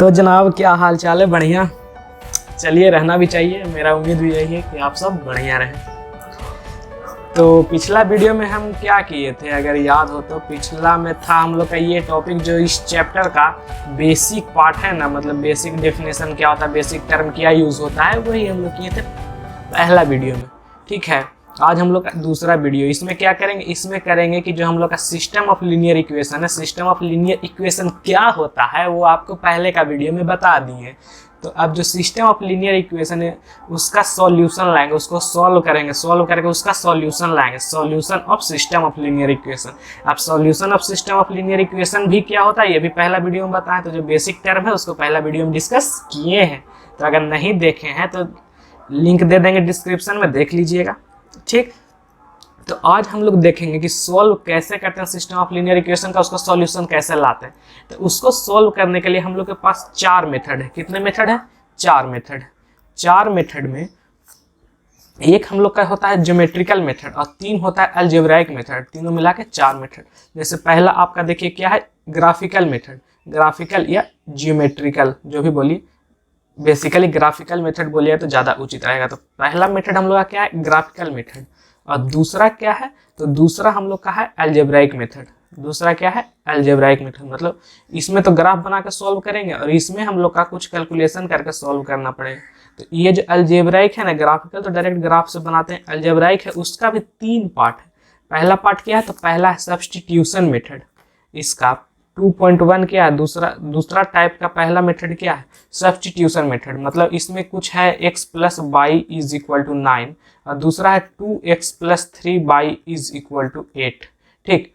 तो जनाब क्या हाल चाल है? बढ़िया। चलिए, रहना भी चाहिए। मेरा उम्मीद भी यही है कि आप सब बढ़िया रहें। तो पिछला वीडियो में हम क्या किए थे, अगर याद हो तो पिछला में था हम लोग का ये टॉपिक जो इस चैप्टर का बेसिक पार्ट है ना, मतलब बेसिक डेफिनेशन क्या होता है, बेसिक टर्म क्या यूज़ होता है, वही हम लोग किए थे पहला वीडियो में। ठीक है, आज हम लोग का दूसरा वीडियो। इसमें क्या करेंगे, इसमें करेंगे कि जो हम लोग का सिस्टम ऑफ लीनियर इक्वेशन है, सिस्टम ऑफ लीनियर इक्वेशन क्या होता है वो आपको पहले का वीडियो में बता दिए। तो अब जो सिस्टम ऑफ लीनियर इक्वेशन है उसका सॉल्यूशन लाएंगे, उसको सॉल्व करेंगे, सॉल्व करके उसका सॉल्यूशन लाएंगे, solution of system of linear equation. अब solution of system of linear equation भी क्या होता है ये भी पहला वीडियो में बताएं। तो जो बेसिक टर्म है उसको पहला वीडियो में डिस्कस किए हैं, तो अगर नहीं देखे हैं तो लिंक दे देंगे डिस्क्रिप्शन में, देख लीजिएगा। ठीक, तो आज हम लोग देखेंगे कि सॉल्व कैसे करते हैं सिस्टम ऑफ लीनियर इक्वेशन का, उसका सॉल्यूशन कैसे लाते हैं। तो उसको सॉल्व करने के लिए हम लोग के पास चार मेथड है। कितने मेथड है? चार मेथड। चार मेथड में एक हम लोग का होता है ज्योमेट्रिकल मेथड और तीन होता है अलजेब्राइक मेथड, तीनों मिला के चार मेथड। जैसे पहला आपका देखिए क्या है, ग्राफिकल मेथड, ग्राफिकल या जियोमेट्रिकल जो भी बोलिए, बेसिकली ग्राफिकल मेथड बोलिए तो ज़्यादा उचित रहेगा। तो पहला मेथड हम लोग का क्या है, ग्राफिकल मेथड। और दूसरा क्या है, तो दूसरा हम लोग का है अलजेब्राइक मेथड। दूसरा क्या है, अलजेब्राइक मेथड। मतलब इसमें तो ग्राफ बना के सॉल्व करेंगे और इसमें हम लोग का कुछ कैलकुलेशन करके सॉल्व करना पड़ेगा। तो ये जो अलजेब्राइक है ना, ग्राफिकल तो डायरेक्ट ग्राफ से बनाते हैं, अलजेब्राइक है उसका भी तीन पार्ट है। पहला पार्ट क्या है, तो पहला है सब्स्टिट्यूशन मेथड, इसका 2.1 क्या है, दूसरा टाइप का पहला मेथड क्या है, सब्स्टिट्यूशन मेथड। मतलब इसमें कुछ है x plus y is equal to 9 और दूसरा है 2x plus 3 y is equal to 8। ठीक,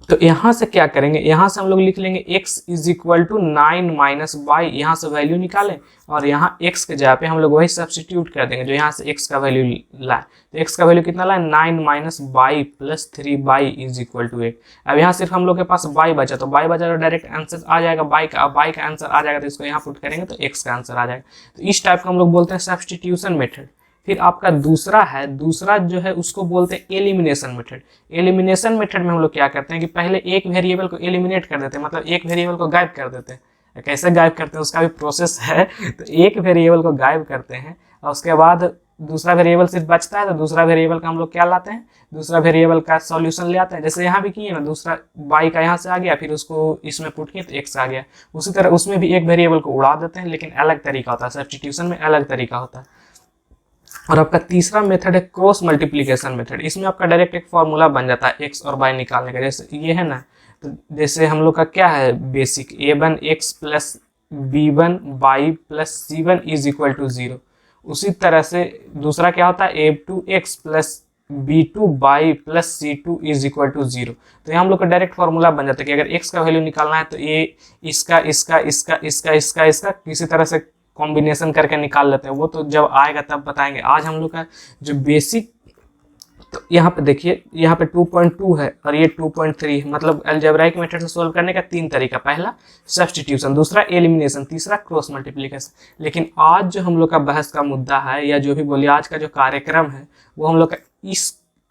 तो यहाँ से क्या करेंगे, यहाँ से हम लोग लिख लेंगे x is equal to 9 minus y, यहाँ से वैल्यू निकालें और यहाँ x के जगह पे हम लोग वही सब्स्टिट्यूट कर देंगे जो यहाँ से x का वैल्यू लाए। तो x का वैल्यू कितना लाए, 9 minus y plus 3 y is equal to 8। अब यहाँ सिर्फ हम लोग के पास बाई बचा, तो बाई बचा तो डायरेक्ट आंसर आ जाएगा बाई का। अब बाई का आंसर आ जाएगा तो इसको यहाँ पुट करेंगे तो x का आंसर आ जाएगा। तो इस टाइप का हम लोग बोलते हैं सब्स्टिट्यूशन मेथड। फिर आपका दूसरा है, दूसरा जो है उसको बोलते हैं एलिमिनेशन मेथड। एलिमिनेशन मेथड में हम लोग क्या करते हैं कि पहले एक वेरिएबल को एलिमिनेट कर देते हैं, मतलब एक वेरिएबल को गायब कर देते हैं। कैसे गायब करते हैं उसका भी प्रोसेस है। तो एक वेरिएबल को गायब करते हैं और उसके बाद दूसरा वेरिएबल सिर्फ बचता है, तो दूसरा वेरिएबल का हम लोग क्या लाते हैं, दूसरा वेरिएबल का सॉल्यूशन ले आते हैं। जैसे यहाँ भी किए ना, दूसरा बाई का यहाँ से आ गया, फिर उसको इसमें पुट किए तो एक्स आ गया। उसी तरह उसमें भी एक वेरिएबल को उड़ा देते हैं, लेकिन अलग तरीका होता है, सब्स्टिट्यूशन में अलग तरीका होता है। और आपका तीसरा मेथड है क्रॉस मल्टीप्लिकेशन मेथड। इसमें आपका डायरेक्ट एक फॉर्मूला बन जाता है एक्स और वाई निकालने का। जैसे ये है ना, तो जैसे हम लोग का क्या है basic, a1 x plus b1 y plus c1 is equal to 0। उसी तरह से दूसरा क्या होता है, a2 x plus b2 y plus c2 is equal to 0। तो यहाँ हम लोग का डायरेक्ट फॉर्मूला बन जाता है कि अगर x का वैल्यू निकालना है तो ये इसका इसका इसका इसका इसका इसका किसी तरह से कॉम्बिनेशन करके निकाल लेते हैं। वो तो जब आएगा तब बताएंगे। आज हम लोग का जो बेसिक, तो यहाँ पे देखिए, यहाँ पे 2.2 है और ये 2.3 है। मतलब अलजेब्राइक मेथड से सोल्व करने का तीन तरीका, पहला सब्स्टिट्यूशन, दूसरा एलिमिनेशन, तीसरा क्रॉस मल्टीप्लिकेशन। लेकिन आज जो हम लोग का बहस का मुद्दा है, या जो भी बोलिए आज का जो कार्यक्रम है, वो हम लोग का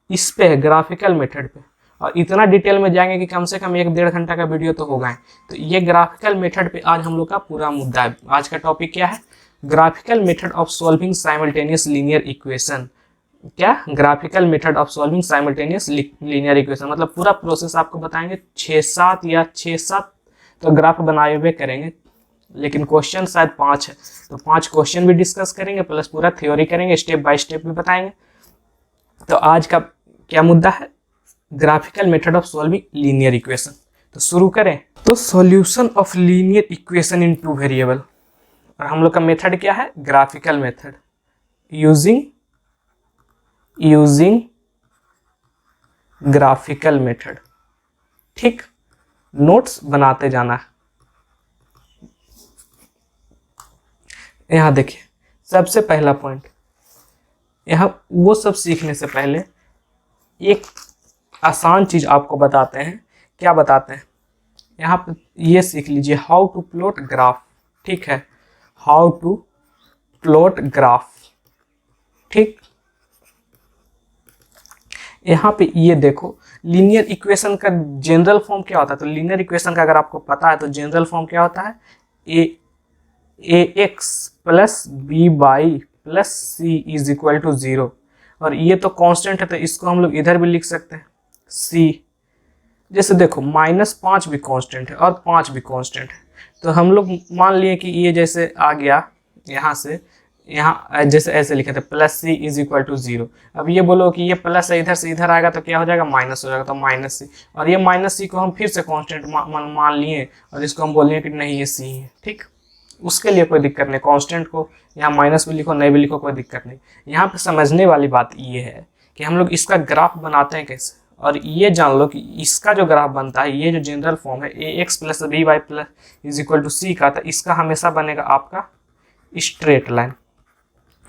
इस पे है, ग्राफिकल मेथड पे। और इतना डिटेल में जाएंगे कि कम से कम 1-1.5 घंटा का वीडियो तो होगा। तो ये ग्राफिकल मेथड पे आज हम लोग का पूरा मुद्दा है। आज का टॉपिक क्या है, graphical method of solving simultaneous linear equation. क्या, graphical method of solving simultaneous linear equation. मतलब पूरा प्रोसेस आपको बताएंगे, 6-7 तो ग्राफ बनाए हुए करेंगे, लेकिन क्वेश्चन शायद 5 है, तो 5 क्वेश्चन भी डिस्कस करेंगे, प्लस पूरा थ्योरी करेंगे, स्टेप बाय स्टेप भी बताएंगे। तो आज का क्या मुद्दा है, graphical method of solving linear equation. तो शुरू करें। तो solution of linear equation in 2 variable, और हम लोग का मेथड क्या है, graphical method using graphical method. ठीक, नोट्स बनाते जाना है। यहाँ देखिए, सबसे पहला पॉइंट, यहाँ वो सब सीखने से पहले एक आसान चीज आपको बताते हैं। क्या बताते हैं, यहाँ पे ये सीख लीजिए, हाउ टू प्लॉट ग्राफ। ठीक है, हाउ टू प्लॉट ग्राफ। ठीक, यहाँ पे ये देखो, लीनियर इक्वेशन का जनरल फॉर्म क्या होता है। तो लीनियर इक्वेशन का अगर आपको पता है तो जनरल फॉर्म क्या होता है, a x plus b y plus c is equal to 0, और ये तो कांस्टेंट है तो इसको हम लोग इधर भी लिख सकते हैं सी। जैसे देखो -5 भी कांस्टेंट है और 5 भी कांस्टेंट है, तो हम लोग मान लिए कि ये जैसे आ गया यहाँ से यहाँ, जैसे ऐसे लिखे थे plus c is equal to 0। अब ये बोलो कि ये प्लस है, इधर से इधर आएगा तो क्या हो जाएगा, माइनस हो जाएगा, तो माइनस सी। और ये माइनस सी को हम फिर से कांस्टेंट मान लिए और इसको हम बोल लिए कि नहीं ये सी है। ठीक, उसके लिए कोई दिक्कत नहीं, कांस्टेंट को यहाँ माइनस भी लिखो नहीं भी लिखो कोई दिक्कत नहीं। यहाँ पे समझने वाली बात ये है कि हम लोग इसका ग्राफ बनाते हैं कैसे, और ये जान लो कि इसका जो ग्राफ बनता है, ये जो जनरल फॉर्म है a x plus b y plus is equal to c का, तो इसका हमेशा बनेगा आपका स्ट्रेट लाइन।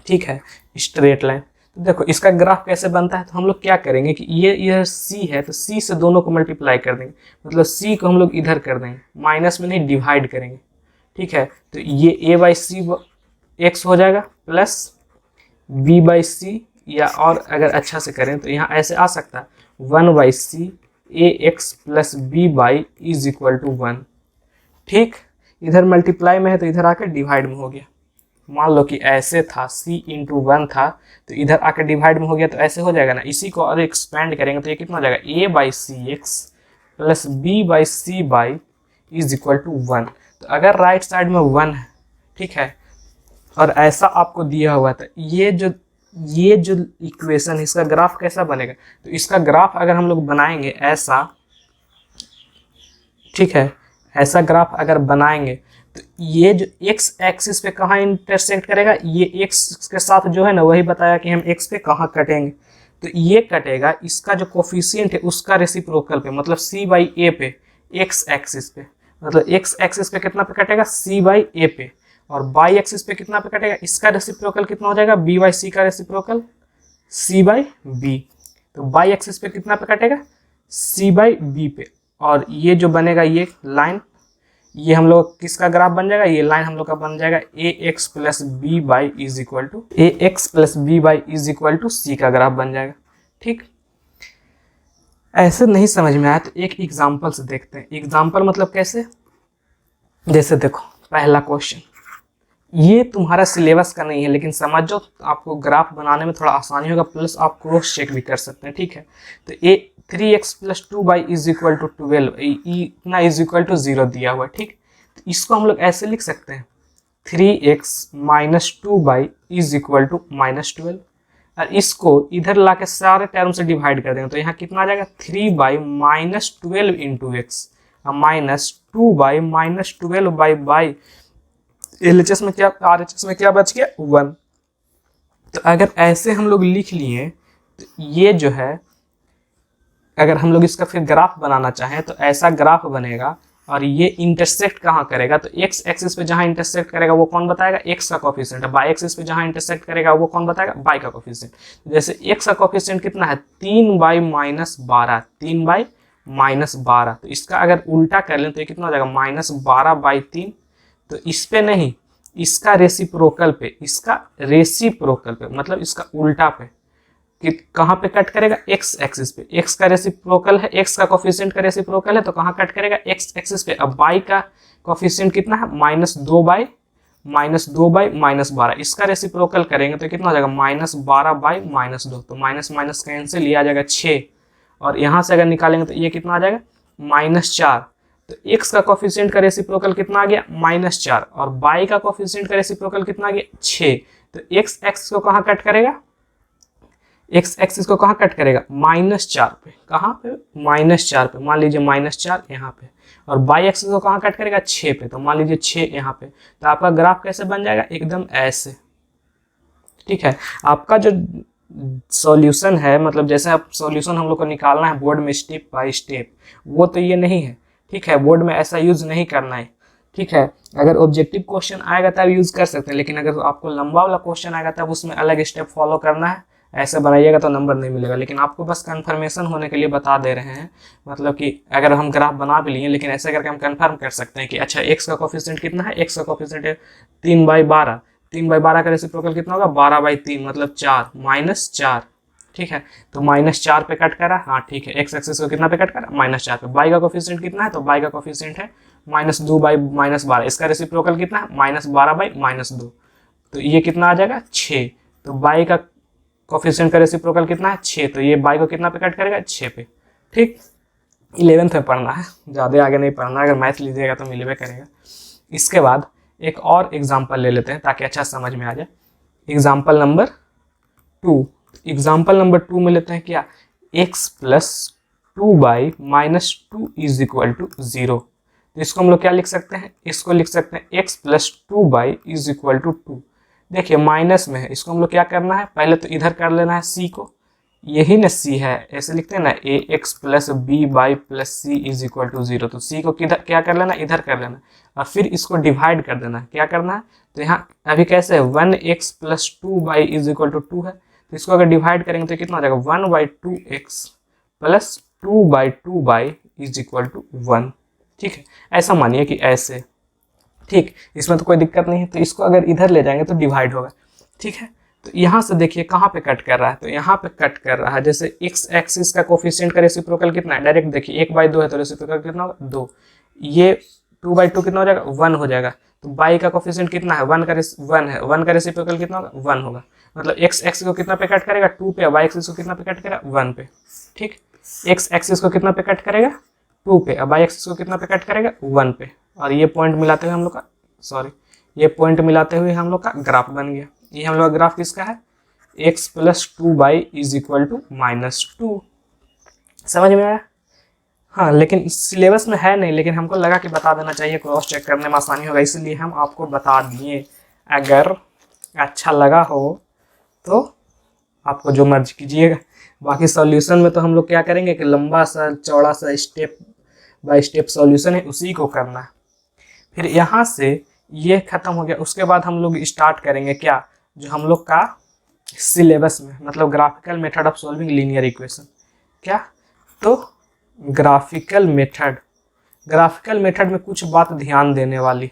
ठीक है, स्ट्रेट लाइन। तो देखो इसका ग्राफ कैसे बनता है, तो हम लोग क्या करेंगे कि ये सी है तो सी से दोनों को मल्टीप्लाई कर देंगे, मतलब सी को हम लोग इधर कर देंगे, माइनस में नहीं डिवाइड करेंगे। ठीक है, तो ये ए बाई सी एक्स हो जाएगा प्लस बी बाई सी, या और अगर अच्छा से करें तो यहाँ ऐसे आ सकता है 1 by c a x plus b y is equal to 1। ठीक, इधर मल्टीप्लाई में है तो इधर आकर डिवाइड में हो गया। मान लो कि ऐसे था c इंटू 1 था तो इधर आकर डिवाइड में हो गया, तो ऐसे हो जाएगा ना। इसी को और एक्सपेंड करेंगे तो ये कितना हो जाएगा, a by c x plus b by c y is equal to 1। तो अगर राइट साइड में 1 है, ठीक है, और ऐसा आपको दिया हुआ था, ये जो इक्वेशन है इसका ग्राफ कैसा बनेगा, तो इसका ग्राफ अगर हम लोग बनाएंगे ऐसा, ठीक है, ऐसा ग्राफ अगर बनाएंगे तो ये जो x एक्सिस पे कहाँ इंटरसेक्ट करेगा, ये x के साथ जो है ना वही बताया कि हम x पे कहाँ कटेंगे, तो ये कटेगा इसका जो कोफिशिएंट है उसका रेसिप्रोकल पे, मतलब c बाई ए पे, x एक्सिस पे, मतलब x एक्सिस पे कितना पे कटेगा, c बाई ए पे, और बाई एक्सिस पे कितना पे कटेगा, इसका रेसिप्रोकल कितना हो जाएगा, b बाई सी का रेसिप्रोकल c बाई बी। तो बाई एक्सिस पे कितना पे कटेगा, c बाई बी पे, और ये जो बनेगा ये लाइन, ये हम लोग किसका ग्राफ बन जाएगा, ये लाइन हम लोग का बन जाएगा a x plus b y is equal to a x plus b y is equal to c का ग्राफ बन जाएगा। ठीक, ऐसे नहीं समझ में आया तो एक एग्जाम्पल से देखते हैं। एग्जाम्पल मतलब कैसे, जैसे देखो पहला क्वेश्चन, ये तुम्हारा सिलेबस का नहीं है लेकिन समझो आपको ग्राफ बनाने में थोड़ा आसानी होगा, प्लस आप क्रॉस चेक भी कर सकते हैं। ठीक है, तो ए 3x plus 2 y is equal to 12, इतना इज इक्वल टू 0 दिया हुआ। ठीक, तो इसको हम लोग ऐसे लिख सकते हैं 3x minus 2 y is equal to -12, और इसको इधर ला के सारे टर्म से डिवाइड कर देंगे तो यहाँ कितना आ जाएगा, 3 by -12 into x minus 2 by -12 by LHS में क्या, RHS में क्या बच गया, 1। तो अगर ऐसे हम लोग लिख लिए तो ये जो है, अगर हम लोग इसका फिर ग्राफ बनाना चाहें तो ऐसा ग्राफ बनेगा, और ये इंटरसेक्ट कहाँ करेगा, तो x एक्सिस पे जहाँ इंटरसेक्ट करेगा वो कौन बताएगा, x का कोफिशिएंट है, y एक्सिस पे जहाँ इंटरसेक्ट करेगा वो कौन बताएगा, y का कोफिशिएंट। जैसे x का कोफिशिएंट कितना है, 3 बाई -12, 3 बाई -12, तो इसका अगर उल्टा कर लें तो ये कितना हो जाएगा, -12 बाई 3। तो इस पे नहीं, इसका रेसिप्रोकल पे, इसका रेसिप्रोकल पे मतलब इसका उल्टा पे, कि कहाँ पे कट करेगा, x एक्सिस पे, x का रेसिप्रोकल है, x का कोफिशिएंट का रेसिप्रोकल है तो कहाँ कट करेगा, x एक्सिस पे। अब y का कोफिशिएंट कितना है, -2 बाई -12, इसका रेसिप्रोकल करेंगे तो कितना हो जाएगा, -12 बाई -2, तो माइनस माइनस कैंसिल, लिया जाएगा 6, और यहाँ से अगर निकालेंगे तो ये कितना आ जाएगा, -4। तो x का कोफिशिएंट का रेसिप्रोकल कितना आ गया, -4, और y का कोफिशिएंट का रेसिप्रोकल कितना आ गया, 6। तो x एक्सिस को कहाँ कट करेगा, x एक्सिस को कहाँ कट करेगा, -4 पे, कहाँ पे, -4 पे, मान लीजिए -4 यहाँ पे, और y एक्सिस को कहाँ कट करेगा, 6 पे, तो मान लीजिए 6 यहाँ पे। तो आपका ग्राफ कैसे बन जाएगा, एकदम ऐसे। ठीक है, आपका जो सॉल्यूशन है, मतलब जैसे आप सॉल्यूशन हम लोग को निकालना है बोर्ड में स्टेप बाय स्टेप, वो तो ये नहीं है। ठीक है, बोर्ड में ऐसा यूज नहीं करना है। ठीक है, अगर ऑब्जेक्टिव क्वेश्चन आएगा तब यूज कर सकते हैं, लेकिन अगर आपको लंबा वाला क्वेश्चन आएगा तब उसमें अलग स्टेप फॉलो करना है, ऐसे बनाइएगा तो नंबर नहीं मिलेगा। लेकिन आपको बस कंफर्मेशन होने के लिए बता दे रहे हैं, मतलब कि अगर हम ग्राफ बना भी लिए लेकिन ऐसे करके हम कंफर्म कर सकते हैं कि अच्छा x का कोफिशिएंट कितना है, x का कोफिशिएंट है 3 बाई 12, 3 बाई 12 का रेसिप्रोकल कितना होगा, 12 बाई 3 मतलब 4, -4। ठीक है, तो -4 पे कट करा, हाँ ठीक है, x एक्सिस को कितना पे कट करा, -4 पे। y का कोफिशिएंट कितना है, तो y का कोफिशिएंट है -2/-12, इसका रेसिप्रोकल कितना है -12/-2, तो ये कितना आ जाएगा 6। तो बाई का कोफिशिएंट का रेसिप्रोकल कितना है 6, तो ये बाई को कितना पे कट करेगा 6 पे। ठीक, 11th में पढ़ना है, ज़्यादा आगे नहीं पढ़ना, अगर मैथ लीजिएगा तो मिलवे करेगा। इसके बाद एक और एग्जाम्पल ले लेते हैं ताकि अच्छा समझ में आ जाए। एग्जाम्पल नंबर 2, एग्जाम्पल नंबर 2 में लेते हैं क्या, x + 2/-2 इज इक्वल टू 0। तो इसको हम लोग क्या लिख सकते हैं, इसको लिख सकते हैं x + 2/2 इज इक्वल टू 2। देखिए माइनस में है, इसको हम लोग क्या करना है, पहले तो इधर कर लेना है c को, यही ना c है, ऐसे लिखते हैं ना ax + b/+ c is equal to 0। तो c को किधर क्या कर लेना, इधर कर लेना, और फिर इसको डिवाइड कर देना। क्या करना है, तो यहाँ अभी कैसे है 1x + 2/2 इज इक्वल टू 2 है, तो इसको अगर डिवाइड करेंगे तो कितना हो जाएगा 1/2x + 2/2 इज इक्वल टू 1। ठीक है, ऐसा मानिए कि ऐसे, ठीक, इसमें तो कोई दिक्कत नहीं है। तो इसको अगर इधर ले जाएंगे तो डिवाइड होगा। ठीक है, तो यहाँ से देखिए कहाँ पे कट कर रहा है, तो यहाँ पे कट कर रहा है। जैसे x एक्सिस का कोफिशिएंट का रेसिप्रोकल कितना है, डायरेक्ट देखिए 1/2 है तो रेसिप्रोकल कितना होगा 2, ये 2/2 कितना हो जाएगा 1 हो जाएगा। तो बाई का कोफिशिएंट कितना है 1 है, 1 का रेसिप्रोकल कितना होगा 1 होगा। मतलब x एक्सिस को कितना पे कट करेगा 2 पे, y एक्सिस को कितना पे कट करेगा 1 पे। ठीक, x एक्सिस को कितना पे कट करेगा 2 पे, और y एक्सिस को कितना पे कट करेगा 1 पे। और ये पॉइंट मिलाते हुए हम लोग का, सॉरी, ये पॉइंट मिलाते हुए हम लोग का ग्राफ बन गया। ये हम लोग का ग्राफ किसका है, x + 2/2 इज इक्वल टू -2। समझ में आया? हाँ, लेकिन सिलेबस में है नहीं, लेकिन हमको लगा कि बता देना चाहिए, क्रॉस चेक करने में आसानी होगा, इसलिए हम आपको बता दिए। अगर अच्छा लगा हो तो आपको जो मर्जी कीजिएगा। बाकी सॉल्यूशन में तो हम लोग क्या करेंगे कि लंबा सा चौड़ा सा स्टेप बाय स्टेप सॉल्यूशन है, उसी को करना है। फिर यहाँ से ये खत्म हो गया, उसके बाद हम लोग स्टार्ट करेंगे क्या, जो हम लोग का सिलेबस में, मतलब graphical method of solving linear equation. क्या, तो ग्राफिकल मेथड में कुछ बात ध्यान देने वाली।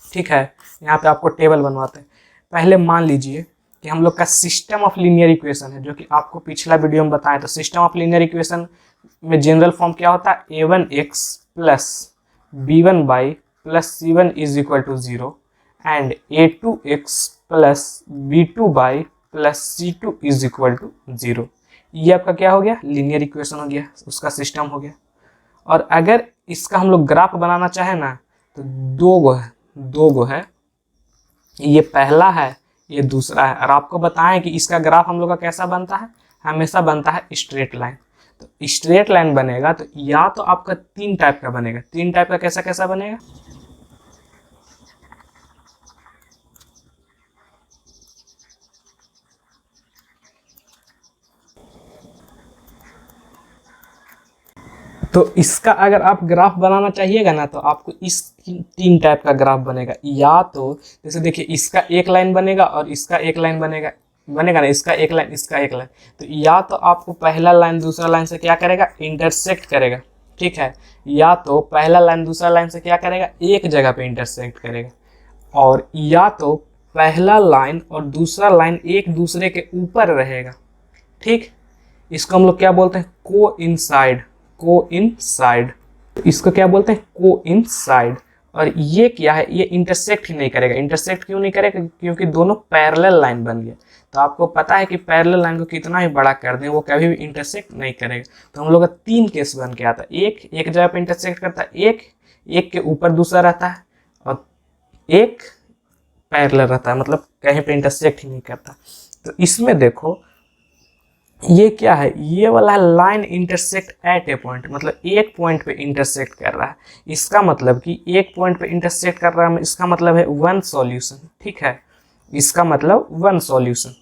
ठीक है, यहाँ पे आपको टेबल बनवाते हैं। पहले मान लीजिए कि हम लोग का सिस्टम ऑफ लीनियर इक्वेशन है, जो कि आपको पिछला वीडियो में बताया था। सिस्टम ऑफ लीनियर इक्वेशन में जनरल फॉर्म क्या होता है, a1x + b1y + c1 is equal to 0 and a2x + b2y + c2 is equal to 0। ये आपका क्या हो गया, लीनियर इक्वेशन हो गया, उसका सिस्टम हो गया। और अगर इसका हम लोग ग्राफ बनाना चाहे ना, तो दो गो है, ये पहला है, ये दूसरा है। और आपको बताएं कि इसका ग्राफ हम लोग का कैसा बनता है, हमेशा बनता है स्ट्रेट लाइन। तो स्ट्रेट लाइन बनेगा तो या तो आपका 3 टाइप का बनेगा। 3 टाइप का कैसा कैसा बनेगा, तो इसका अगर आप ग्राफ बनाना चाहिएगा ना, तो आपको इस 3 टाइप का ग्राफ बनेगा। या तो जैसे देखिए इसका एक लाइन बनेगा और इसका एक लाइन बनेगा ना, इसका एक लाइन, इसका एक लाइन। तो या तो आपको पहला लाइन दूसरा लाइन से क्या करेगा, इंटरसेक्ट करेगा। ठीक है, या तो पहला लाइन दूसरा लाइन से क्या करेगा, एक जगह पे इंटरसेक्ट करेगा। और या तो पहला लाइन और दूसरा लाइन एक दूसरे के ऊपर रहेगा। ठीक, इसको हम लोग क्या बोलते हैं, कोइंसाइड। इसको क्या बोलते हैं, कोइंसाइड। और ये क्या है, ये इंटरसेक्ट ही नहीं करेगा। इंटरसेक्ट क्यों नहीं करेगा, क्योंकि दोनों पैरेलल लाइन बन गया। तो आपको पता है कि पैरेलल लाइन को कितना ही बड़ा कर दें, वो कभी भी इंटरसेक्ट नहीं करेगा। तो हम लोग का 3 केस बन के आता है, एक जगह पे इंटरसेक्ट करता है, एक के ऊपर दूसरा रहता है, और एक पैरेलल रहता है, मतलब कहीं पे इंटरसेक्ट ही नहीं करता। तो इसमें देखो ये क्या है, ये वाला line intersect at A point, मतलब एक पॉइंट पे इंटरसेक्ट कर रहा है। इसका मतलब कि एक पॉइंट पे इंटरसेक्ट कर रहा है, इसका मतलब है 1 सॉल्यूशन। ठीक है, इसका मतलब 1 सॉल्यूशन,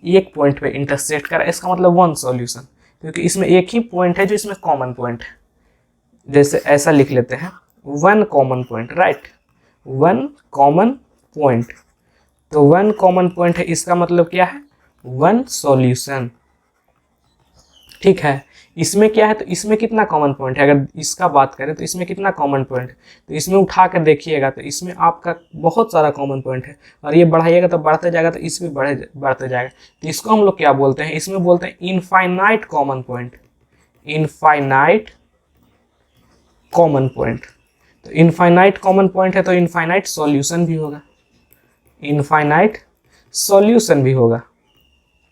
एक पॉइंट पे इंटरसेक्ट कर रहा है, इसका मतलब 1 सॉल्यूशन, क्योंकि इसमें एक ही पॉइंट है जो इसमें कॉमन पॉइंट है। जैसे ऐसा लिख लेते हैं, 1 common point, right, 1 common point. तो 1 कॉमन पॉइंट है, इसका मतलब क्या है, 1 सॉल्यूशन। ठीक है, इसमें क्या है, तो इसमें कितना कॉमन पॉइंट है, अगर इसका बात करें तो इसमें कितना कॉमन पॉइंट है, तो इसमें उठा कर देखिएगा तो इसमें आपका बहुत सारा कॉमन पॉइंट है। और ये बढ़ाइएगा तो बढ़ते जाएगा, तो इसमें बढ़ते जाएगा। तो इसको हम लोग क्या बोलते हैं, इसमें बोलते हैं infinite common point, infinite common point. तो इनफाइनाइट कॉमन पॉइंट है तो इनफाइनाइट सॉल्यूशन भी होगा, इनफाइनाइट सॉल्यूशन भी होगा।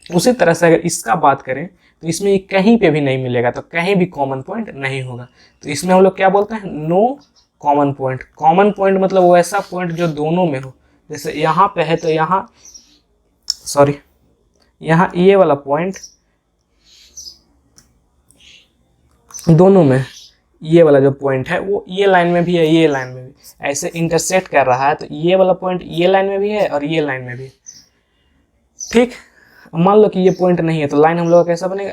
उसी तरह से अगर इसका बात करें तो इसमें कहीं पे भी नहीं मिलेगा, तो कहीं भी कॉमन पॉइंट नहीं होगा। तो इसमें हम लोग क्या बोलते हैं, no common point. Common point मतलब वो ऐसा पॉइंट जो दोनों में हो। जैसे यहाँ पे है तो यहाँ यहाँ ये वाला पॉइंट दोनों में, ये वाला जो पॉइंट है वो ये लाइन में भी है, ये लाइन में भी ऐसे इंटरसेक्ट कर रहा है, तो ये वाला पॉइंट ये लाइन में भी है और ये लाइन में भी। ठीक, मान लो कि ये पॉइंट नहीं है तो लाइन हम लोग का कैसा बनेगा,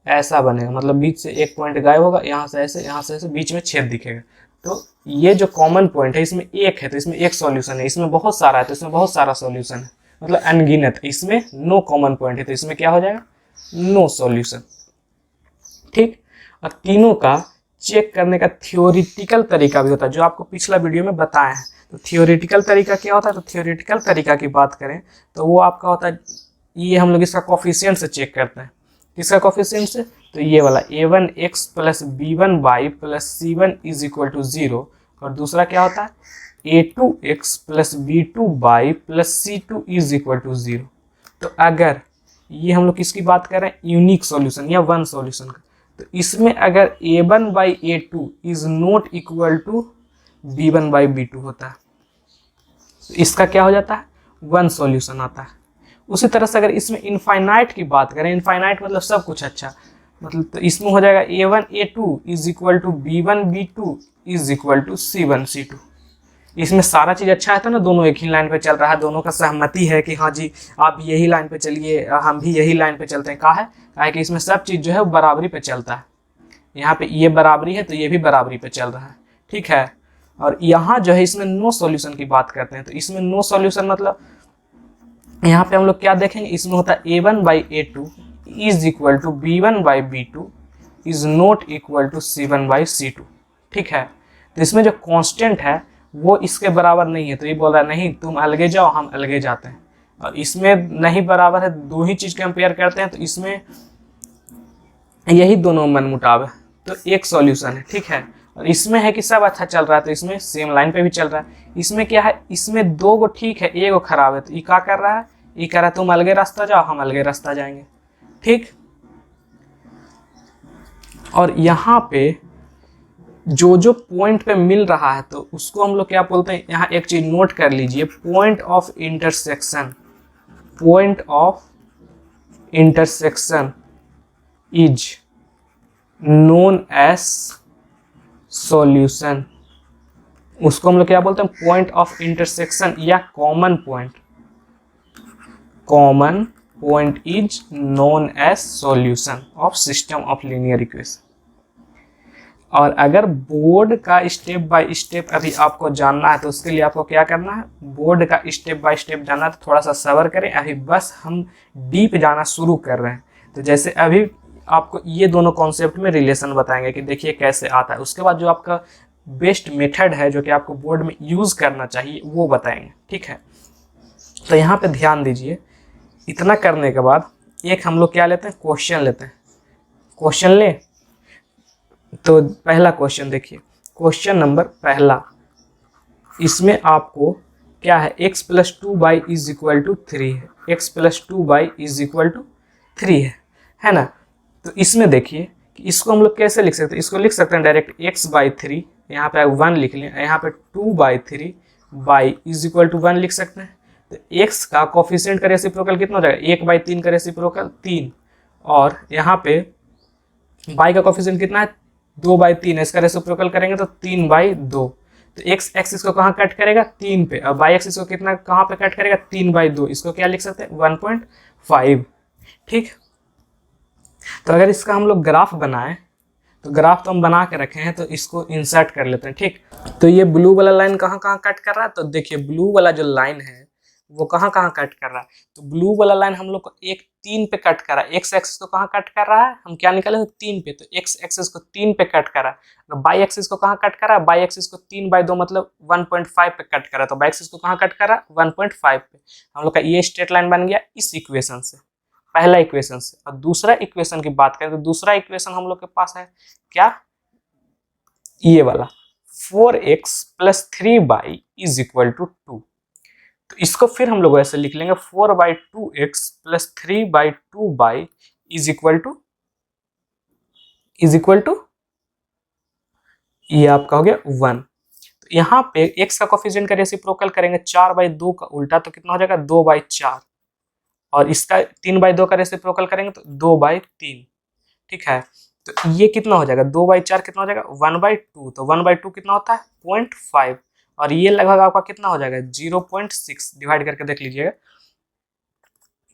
ऐसा बनेगा, मतलब बीच से एक पॉइंट गायब होगा, यहाँ से ऐसे बीच में छेद दिखेगा। तो ये जो कॉमन पॉइंट है इसमें एक है तो इसमें एक सॉल्यूशन है, इसमें बहुत सारा है तो इसमें बहुत सारा सॉल्यूशन है, मतलब अनगिनत। इसमें नो कॉमन पॉइंट है तो इसमें क्या हो जाएगा, नो सॉल्यूशन। ठीक, और तीनों का चेक करने का थियोरिटिकल तरीका भी होता है, जो आपको पिछला वीडियो में बताया है। तो थियोरिटिकल तरीका क्या होता है, तो थियोरिटिकल तरीका की बात करें तो वो आपका होता है, ये हम लोग इसका कोफिशिएंट से चेक करते हैं। किसका कोफिशिएंट से, तो ये वाला a1x plus b1y plus c1 is equal to 0, और दूसरा क्या होता है a2x plus b2y plus c2 is equal to 0। तो अगर ये हम लोग किसकी बात कर रहे हैं, यूनिक सॉल्यूशन या वन सॉल्यूशन का, तो इसमें अगर a1 by a2 is not equal to b1 by b2 होता है तो इसका क्या हो जाता है, वन सॉल्यूशन आता है। उसी तरह से अगर इसमें इनफाइनाइट की बात करें, इनफाइनाइट मतलब सब कुछ अच्छा, मतलब तो इसमें हो जाएगा a1 a2 is equal to b1 b2 is equal to c1 c2। इसमें सारा चीज़ अच्छा है तो ना, दोनों एक ही लाइन पे चल रहा है, दोनों का सहमति है कि हाँ जी आप यही लाइन पे चलिए, हम भी यही लाइन पे चलते हैं। कहा है कि इसमें सब चीज़ जो है वो बराबरी पे चलता है। यहाँ पे ये बराबरी है तो ये भी बराबरी पे चल रहा है, ठीक है। और यहाँ जो है इसमें नो सॉल्यूशन की बात करते हैं, तो इसमें नो सॉल्यूशन मतलब यहाँ पे हम लोग क्या देखेंगे, इसमें होता है a1 by a2 is equal to b1 by b2 is not equal to c1 by c2, ठीक है। तो इसमें जो कांस्टेंट है वो इसके बराबर नहीं है, तो ये बोल रहा है नहीं तुम अलगे जाओ हम अलगे जाते हैं, और इसमें नहीं बराबर है, दो ही चीज़ कंपेयर करते हैं तो इसमें यही दोनों मनमुटाव है, तो एक सॉल्यूशन है, ठीक है। और इसमें है कि सब अच्छा चल रहा है तो इसमें सेम लाइन पे भी चल रहा है। इसमें क्या है, इसमें दो गो ठीक है एक गो खराब है, तो ये क्या कर रहा है, ये कह रहा है तुम अलगे रास्ता जाओ हम अलगे रास्ता जाएंगे, ठीक। और यहाँ पे जो पॉइंट पे मिल रहा है तो उसको हम लोग क्या बोलते हैं, यहाँ एक चीज नोट कर लीजिए, point of intersection, point of intersection is known as solution. उसको हम लोग क्या बोलते हैं, पॉइंट ऑफ इंटरसेक्शन या common point. Common point is known as solution of system of linear equation. और अगर बोर्ड का स्टेप बाय स्टेप अभी आपको जानना है तो उसके लिए आपको क्या करना है, बोर्ड का स्टेप बाय स्टेप जानना है तो थोड़ा सा सब्र करें, अभी बस हम डीप जाना शुरू कर रहे हैं। तो जैसे अभी आपको ये दोनों कॉन्सेप्ट में रिलेशन बताएंगे कि देखिए कैसे आता है, उसके बाद जो आपका बेस्ट मेथड है जो कि आपको बोर्ड में यूज़ करना चाहिए वो बताएंगे, ठीक है। तो यहाँ पे ध्यान दीजिए, इतना करने के बाद एक हम लोग क्या लेते हैं, क्वेश्चन लेते हैं। क्वेश्चन ले तो पहला क्वेश्चन देखिए, क्वेश्चन नंबर पहला, इसमें आपको क्या है, x plus 2y is equal to 3 है, x plus 2y is equal to 3 है ना। तो इसमें देखिए कि इसको हम लोग कैसे लिख सकते हैं, इसको लिख सकते हैं डायरेक्ट x बाई 3, यहाँ पे 1 लिख लें, यहाँ पे 2 by 3 y is equal to 1 लिख सकते हैं। तो x का कोफिशिएंट का रेसिप्रोकल कितना हो जाएगा, 1 बाई 3 का रेसिप्रोकल 3, और यहाँ पे y का कोफिशिएंट कितना है, 2 बाई 3 है, इसका रेसिप्रोकल करेंगे तो 3 बाई 2। तो x एक्सिस को कहाँ कट करेगा, 3 पे, और y एक्सिस को कितना कहाँ पे कट करेगा, 3 बाई 2, इसको क्या लिख सकते हैं 1.5, ठीक। तो अगर इसका हम लोग ग्राफ बनाएं तो ग्राफ तो हम बना के रखे हैं, तो इसको इंसर्ट कर लेते हैं, ठीक। तो ये ब्लू वाला लाइन कहाँ कहाँ कट कर रहा है, तो देखिए ब्लू वाला जो लाइन है वो कहाँ कहाँ कट कर रहा है, तो ब्लू वाला लाइन हम लोग को 3 पे कट कर रहा है। एक्स एक्सिस को कहाँ कट कर रहा है, हम क्या निकाले तो 3 पे, तो एक्स एक्सिस को 3 पे कट कर रहा है। बाई एक्सिस को कहाँ कट कर रहा है, बाई एक्सिस को 3 बाई 2 मतलब 1.5 पे कट कर रहा है, तो बाई एक्सिस को कहाँ कट कर रहा है 1.5 पे। हम लोग का ये स्ट्रेट लाइन बन गया इस इक्वेशन से, पहला इक्वेशन से। और दूसरा इक्वेशन की बात करें तो दूसरा इक्वेशन हम लोग के पास है क्या, ये वाला 4x plus 3y is equal to 2। तो इसको फिर हम लोग ऐसे लिख लेंगे 4/2x plus 3/2y is equal to ये आपका हो गया 1। तो यहाँ पे x का कोफिशिएंट का रेसिप्रोकल करेंगे 4/2 का उल्टा तो कितना हो जाएगा 2/4, और इसका 3/2 का रेसिप्रोकल करेंगे तो 2/3। ठीक है, तो ये कितना हो जाएगा 2/4 कितना हो जाएगा 1/2, तो 1/2 कितना होता है 0.5, और ये लगभग आपका कितना हो जाएगा 0.6, डिवाइड करके देख लीजिएगा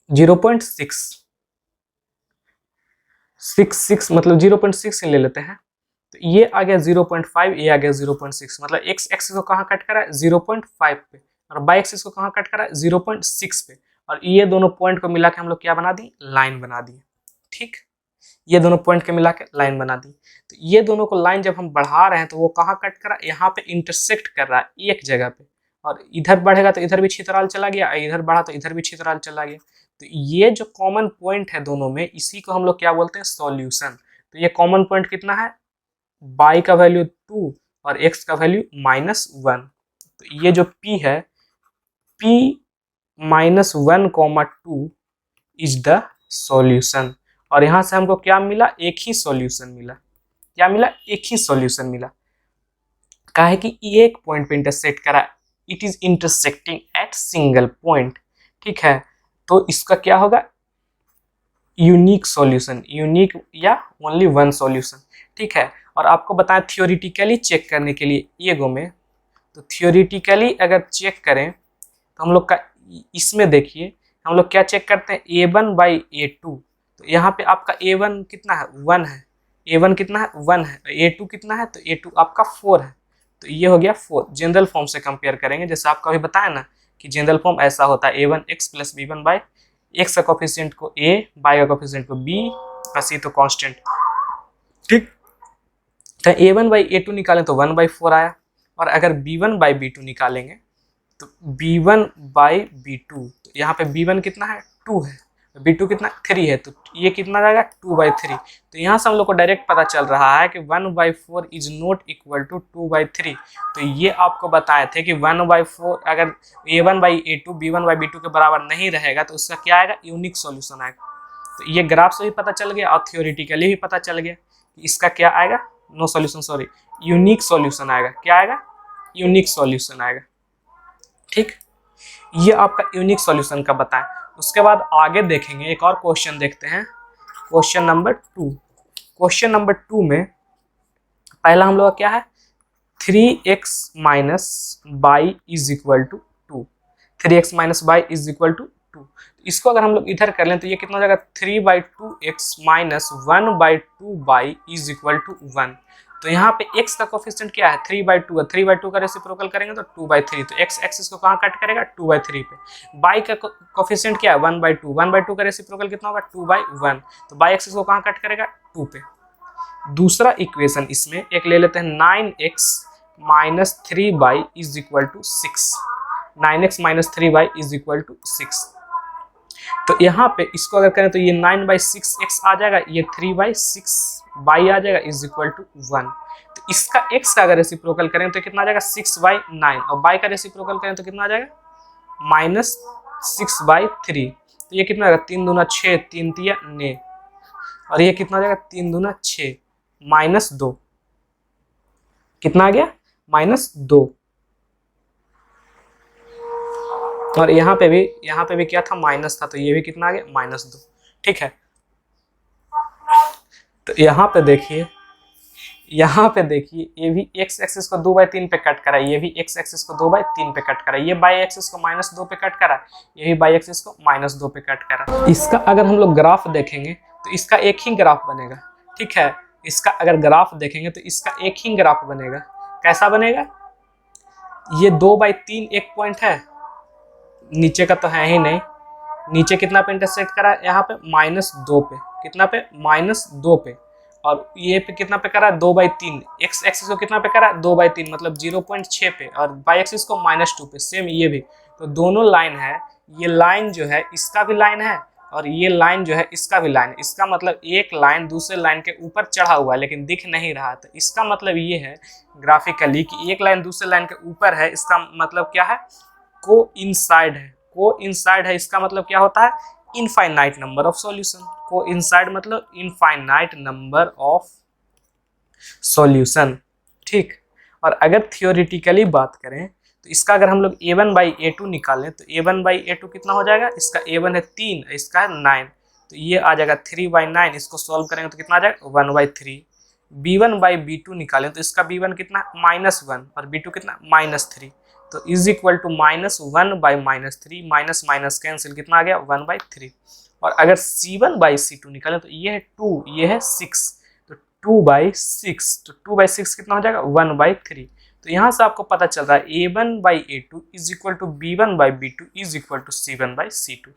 0.6 मतलब 0.6 ले लेते हैं, तो ये आ गया 0.5, ये आ गया 0.6, मतलब x एक्सिस को कहाँ कट करा है 0.5 पे, और y एक्सिस को कहाँ कट करा है 0.6 पे, और ये दोनों पॉइंट को मिला के हम लोग क्या बना दी लाइन बना दिए। ठीक, ये दोनों पॉइंट के मिला के लाइन बना दी। तो ये दोनों को लाइन जब हम बढ़ा रहे हैं तो वो कहाँ कट कर रहा है, यहाँ पे इंटरसेक्ट कर रहा है एक जगह पे, और इधर बढ़ेगा तो इधर भी छितराल चला गया, इधर बढ़ा तो इधर भी छितराल चला गया। तो ये जो कॉमन पॉइंट है दोनों में, इसी को हम लोग क्या बोलते हैं सॉल्यूशन। तो ये कॉमन पॉइंट कितना है, y का वैल्यू 2 और x का वैल्यू -1। तो ये जो p है p -1, 2 इज द सॉल्यूशन। और यहां से हमको क्या मिला, एक ही सॉल्यूशन मिला। क्या मिला, एक ही सॉल्यूशन मिला। कहा है कि ये एक पॉइंट पे इंटरसेक्ट करा, it is intersecting at single point. ठीक है, तो इसका क्या होगा यूनिक सॉल्यूशन, यूनिक या ओनली वन सॉल्यूशन। ठीक है, और आपको बताएं थियोरिटिकली चेक करने के लिए ईगो में, तो थियोरिटिकली अगर चेक करें तो हम लोग का इसमें देखिए हम लोग क्या चेक करते हैं a1/a2। तो यहाँ पे आपका a1 कितना है 1 है, a1 कितना है 1 है, a2 कितना है तो a2 आपका 4 है। तो ये हो गया 4। जनरल फॉर्म से कंपेयर करेंगे, जैसे आपका अभी बताया ना कि जनरल फॉर्म ऐसा होता है a1x प्लस b1 x का कोफिशिएंट को a, y का कोफिशिएंट को b, बस ये तो कांस्टेंट। ठीक, तो a1/a2 निकालें तो 1/4 आया, और अगर b1/b2 निकालेंगे तो b1/b2, तो यहाँ पे b1 कितना है 2 है, b2 कितना 3 है, तो ये कितना जाएगा 2/3। तो यहाँ से हम लोग को डायरेक्ट पता चल रहा है कि 1/4 इज नॉट इक्वल टू 2/3। तो ये आपको बताए थे कि 1/4 अगर a1/a2 b1/b2 के बराबर नहीं रहेगा तो उसका क्या आएगा यूनिक सॉल्यूशन आएगा। तो ये ग्राफ से भी पता चल गया और थियोरिटिकली भी पता चल गया कि इसका क्या आएगा, no solution sorry, unique solution आएगा। क्या आएगा, यूनिक सॉल्यूशन आएगा। ठीक, ये आपका यूनिक सॉल्यूशन का बताएं। उसके बाद आगे देखेंगे, एक और क्वेश्चन देखते हैं, क्वेश्चन नंबर 2। क्वेश्चन नंबर 2 में पहला हम लोग का क्या है 3x - y is equal to 2, 3x - y is equal to 2। इसको अगर हम लोग इधर कर लें तो ये कितना हो जाएगा 3/2x - 1/2y is equal to 1। तो यहाँ पे x का कोफिशिएंट क्या है 3/2 है, 3/2 का रेसिप्रोकल करेंगे तो 2/3, तो x एक्सिस को कहाँ कट करेगा 2/3 पे। y का कोफिशिएंट क्या है 1/2, 1/2 का रेसिप्रोकल कितना होगा 2/1, तो y एक्सिस को कहाँ कट करेगा 2 पे। दूसरा इक्वेशन इसमें एक ले लेते हैं 9x - 3y is equal to 6, 9x - 3y is equal to 6। तो यहाँ पे इसको अगर करें तो ये 9/6x आ जाएगा, ये 3/6y आ जाएगा इज इक्वल टू 1। तो इसका x का अगर रेसिप्रोकल करें तो कितना आ जाएगा 6/9, और y का रेसिप्रोकल करें तो कितना आ जाएगा -6/3। तो ये कितना आएगा 3 दूना 6, 3 तिया 9, और ये कितना आ जाएगा 3 दूना 6 -2, कितना आ गया -2। और यहाँ पे भी क्या था माइनस था, तो ये भी कितना आ गया -2। ठीक है, तो यहाँ पे देखिए ये भी x एक्सिस को 2/3 पे कट करा है, ये भी x एक्सिस को 2/3 पे कट करा है, ये y एक्सिस को -2 पे कट करा है, ये भी y एक्सिस को -2 पे कट करा। इसका अगर हम लोग ग्राफ देखेंगे तो इसका एक ही ग्राफ बनेगा। ठीक है, इसका अगर ग्राफ देखेंगे तो इसका एक ही ग्राफ बनेगा। कैसा बनेगा, ये 2/3 एक पॉइंट है, नीचे का तो है ही नहीं, नीचे कितना पे इंटरसेक्ट करा है यहाँ पे -2 पे, कितना पे -2 पे, और ये पे कितना पे करा 2/3, x एक्सिस को कितना पे करा 2/3 मतलब 0.6 पे, और y एक्सिस को -2 पे, सेम ये भी। तो दोनों लाइन है, ये लाइन जो है इसका भी लाइन है और ये लाइन जो है इसका भी लाइन, इसका मतलब एक लाइन दूसरे लाइन के ऊपर चढ़ा हुआ है लेकिन दिख नहीं रहा। तो इसका मतलब ये है ग्राफिकली कि एक लाइन दूसरे लाइन के ऊपर है, इसका मतलब क्या है, कोइंसाइड है। कोइंसाइड है इसका मतलब क्या होता है, infinite number of solution. Coincide मतलब इनफाइनाइट नंबर ऑफ सॉल्यूशन, ठीक। और अगर थियोरिटिकली बात करें तो इसका अगर हम लोग a1/a2 निकालें तो a1/a2 कितना हो जाएगा, इसका a1 है 3, इसका है 9, तो ये आ जाएगा 3/9। इसको सॉल्व करेंगे तो कितना आ जाएगा 1/3। b1/b2 निकालें तो इसका b1 कितना -1 और b2 कितना -3, तो is equal to -1/-3, minus minus cancel, कितना आ गया 1/3। और अगर c1/c2 निकालें तो ये है 2, ये है 6, तो 2/6, तो 2/6 कितना हो जाएगा 1/3। तो यहाँ से आपको पता चल रहा है a1/a2 is equal to b1/b2 is equal to c1/c2।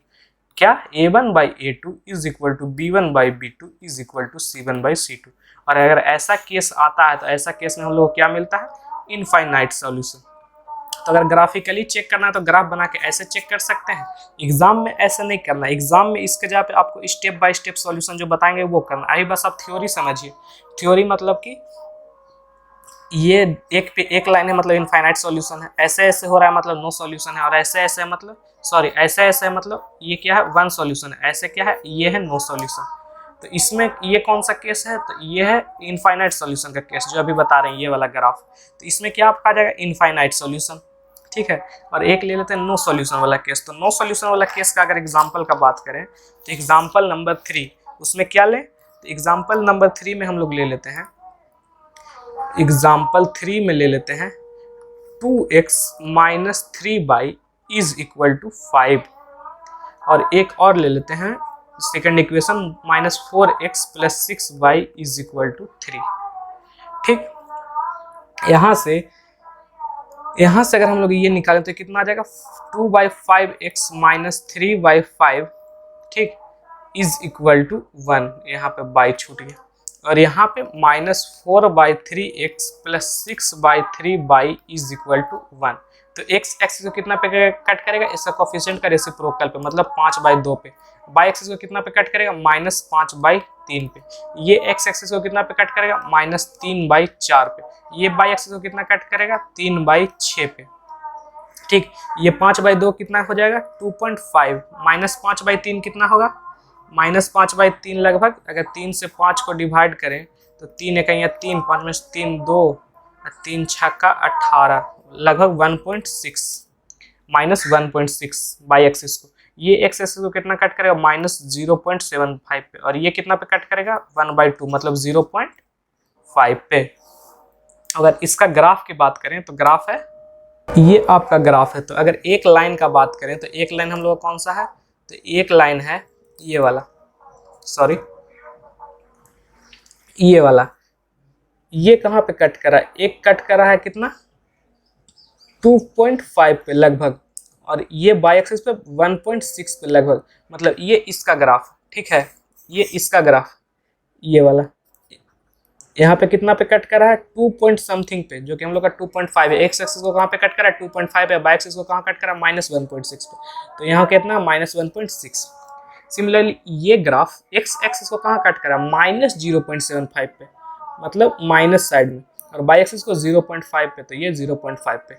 क्या, a1/a2 is equal to b1/b2 is equal to c1/c2। और अगर ऐसा केस आता है तो ऐसा केस में हम लोग को क्या मिलता है, इनफाइनाइट सॉल्यूशन। तो अगर ग्राफिकली चेक करना है तो ग्राफ बना के ऐसे चेक कर सकते हैं, एग्जाम में ऐसे नहीं करना। एग्जाम में इसके जगह पे आपको स्टेप बाय स्टेप सॉल्यूशन जो बताएंगे वो करना। अभी बस आप थ्योरी समझिए। थ्योरी मतलब कि ये एक पे एक लाइन है मतलब इनफाइनाइट सॉल्यूशन है, ऐसे ऐसे हो रहा है मतलब नो सॉल्यूशन है, और ऐसे ऐसे मतलब ऐसे ऐसे है मतलब ये क्या है, वन सॉल्यूशन है, ऐसे क्या है, ये है नो सॉल्यूशन। तो इसमें ये कौन सा केस है, तो ये है इनफाइनाइट सॉल्यूशन का केस जो अभी बता रहे हैं, ये वाला ग्राफ। तो इसमें क्या आपका आ जाएगा, इनफाइनाइट सॉल्यूशन, ठीक है। और एक ले लेते हैं नो सॉल्यूशन वाला केस। तो नो सॉल्यूशन वाला केस का अगर एग्जाम्पल का बात करें तो एग्जाम्पल नंबर 3, उसमें क्या लें, तो एग्जाम्पल नंबर 3 में हम लोग ले लेते हैं, एग्जाम्पल 3 में ले लेते हैं 2x - 3y is equal to 5। और एक और ले लेते हैं second equation -4x + 6y is equal to 3, ठीक। यहाँ से अगर हम लोग ये निकालें तो कितना आ जाएगा, 2/5x - 3/5, ठीक, इज इक्वल टू 1। यहाँ पे y छूट गया। और यहाँ पे -4/3x + 6/3y is equal to 1। तो x एक्सिस को कितना पे कट करेगा, इसका कोफिशिएंट का रेसिप्रोकल पे, मतलब 5/2 पे। y एक्सिस को कितना पे कट करेगा, -5/3 पे। ये x एक्सिस को कितना पे कट करेगा, -3/4 पे। ये y एक्सिस को कितना कट करेगा, 3/6 पे, ठीक। ये 5/2 कितना हो जाएगा, 2.5, -5/3 कितना होगा, -5/3 लगभग। अगर 3 से 5 को डिवाइड करें तो 3 एकैया 3, 5 में 3 2, 3 छक्का 18, लगभग 1.6, -1.6 बाई एक्सिस को। ये एक्स एक्सिस को कितना कट करेगा, -0.75 पे। और ये कितना पे कट करेगा, 1/2, मतलब 0.5 पे। अगर इसका ग्राफ की बात करें तो ग्राफ है, ये आपका ग्राफ है। तो अगर एक लाइन का बात करें तो एक लाइन हम लोग कौन सा है, तो एक लाइन है ये वाला, सॉरी ये वाला। ये कहाँ पे कट करा, एक कट करा है कितना, 2.5 पे लगभग। और ये बाई एक्सिस पे 1.6 पे लगभग, मतलब ये इसका ग्राफ, ठीक है। ये इसका ग्राफ, ये वाला यहाँ पे कितना पे कट करा है, 2 पॉइंट समथिंग पे, जो कि हम लोग का 2.5 है। एक्स एक्सिस को कहाँ पे कट करा है, 2.5 है। बाई एक्सिस को कहाँ कट करा, -1.6 पे। तो यहाँ कितना, -1.6। सिमिलरली ये ग्राफ एक्स एक्सिस को कहाँ कट करा, -0.75 पे, मतलब माइनस साइड में। और बाई एक्सिस को 0.5 पे, तो ये 0.5 पे।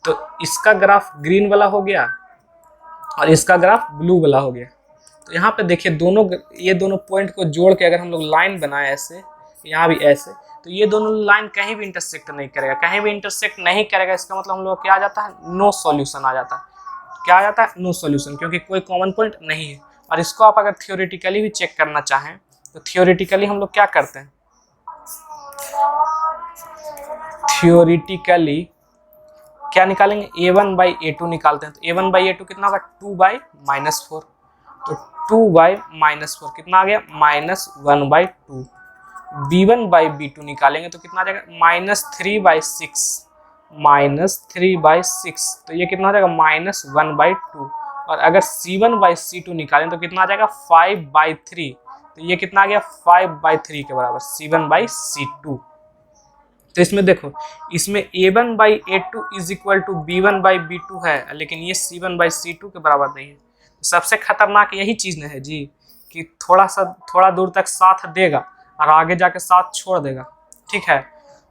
तो इसका ग्राफ ग्रीन वाला हो गया और इसका ग्राफ ब्लू वाला हो गया। तो यहाँ पे देखिए ये दोनों पॉइंट को जोड़ के अगर हम लोग लाइन बनाए ऐसे, यहाँ भी ऐसे, तो ये दोनों लाइन कहीं भी इंटरसेक्ट नहीं करेगा, कहीं भी इंटरसेक्ट नहीं करेगा। इसका मतलब हम लोग क्या आ जाता है, नो सॉल्यूशन आ जाता है। क्या आ जाता है, नो सॉल्यूशन, क्योंकि कोई कॉमन पॉइंट नहीं है। और इसको आप अगर थियोरेटिकली भी चेक करना चाहें तो थियोरेटिकली हम लोग क्या करते हैं, थियोरेटिकली क्या निकालेंगे, a1/a2 निकालते हैं। तो a1/a2 कितना होगा, 2/-4, तो 2/-4 कितना आ गया, -1/2। b1/b2 निकालेंगे तो कितना आ जाएगा, -3/6, तो ये कितना हो जाएगा, -1/2। और अगर c1/c2 निकालें तो कितना आ जाएगा, 5/3, तो ये कितना आ गया, 5/3 के बराबर, c1/c2। तो इसमें देखो, इसमें a1/a2 is equal to b1/b2 है, लेकिन ये c1/c2 के बराबर नहीं है। सबसे खतरनाक यही चीज़ न है जी, कि थोड़ा दूर तक साथ देगा और आगे जाके साथ छोड़ देगा। ठीक है,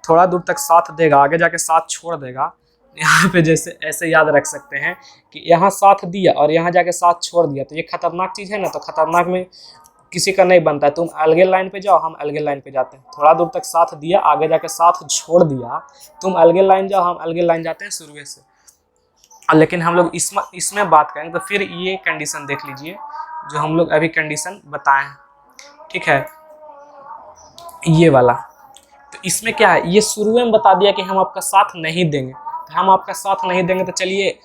थोड़ा दूर तक साथ देगा, आगे जाके साथ छोड़ देगा। यहाँ पे जैसे ऐसे याद रख सकते हैं कि यहाँ साथ दिया और यहाँ जाके साथ छोड़ दिया, तो ये खतरनाक चीज़ है ना। तो खतरनाक में किसी का नहीं बनता है। तुम अलगे लाइन पे जाओ, हम अलगे लाइन पे जाते हैं। थोड़ा दूर तक साथ दिया, आगे जाके साथ छोड़ दिया, तुम अलगे लाइन जाओ, हम अलगे लाइन जाते हैं शुरू से। लेकिन हम लोग इसमें बात करेंगे तो फिर ये कंडीशन देख लीजिए जो हम लोग अभी कंडीशन बताए हैं। ठीक है, ये वाला, तो इसमें क्या है, ये शुरू में बता दिया कि हम आपका साथ नहीं देंगे। तो हम आपका साथ नहीं देंगे तो चलिए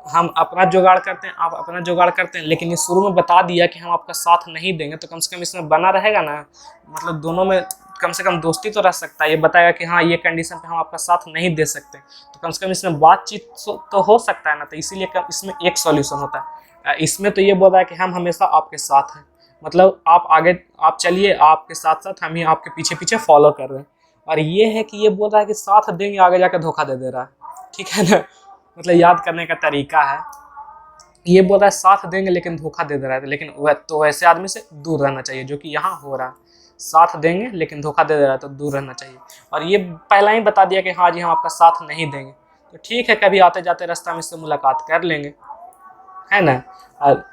हम अपना जुगाड़ करते हैं, आप अपना जुगाड़ करते हैं। लेकिन ये शुरू में बता दिया कि हम आपका साथ नहीं देंगे, तो कम से कम इसमें बना रहेगा ना, मतलब दोनों में कम से कम दोस्ती तो रह सकता है। ये बताएगा कि हाँ ये कंडीशन पे हम आपका साथ नहीं दे सकते, तो कम से कम इसमें बातचीत तो हो सकता है ना। तो इसीलिए इसमें एक सॉल्यूशन होता है। इसमें तो ये बोल रहा है कि हम हमेशा आपके साथ हैं, मतलब आप चलिए, आपके साथ साथ हम ही आपके पीछे पीछे फॉलो कर रहे हैं। और ये है कि ये बोल रहा है कि साथ देंगे, आगे जाकर धोखा दे रहा है। ठीक है ना, मतलब याद करने का तरीका है। ये बोल रहा है साथ देंगे लेकिन धोखा दे रहा है, लेकिन वह तो वैसे आदमी से दूर रहना चाहिए, जो कि यहाँ हो रहा है। साथ देंगे लेकिन धोखा दे रहा है, तो दूर रहना चाहिए। और ये पहला ही बता दिया कि हाँ जी हम आपका साथ नहीं देंगे, तो ठीक है, कभी आते जाते रास्ता में इससे मुलाकात कर लेंगे, है ना। और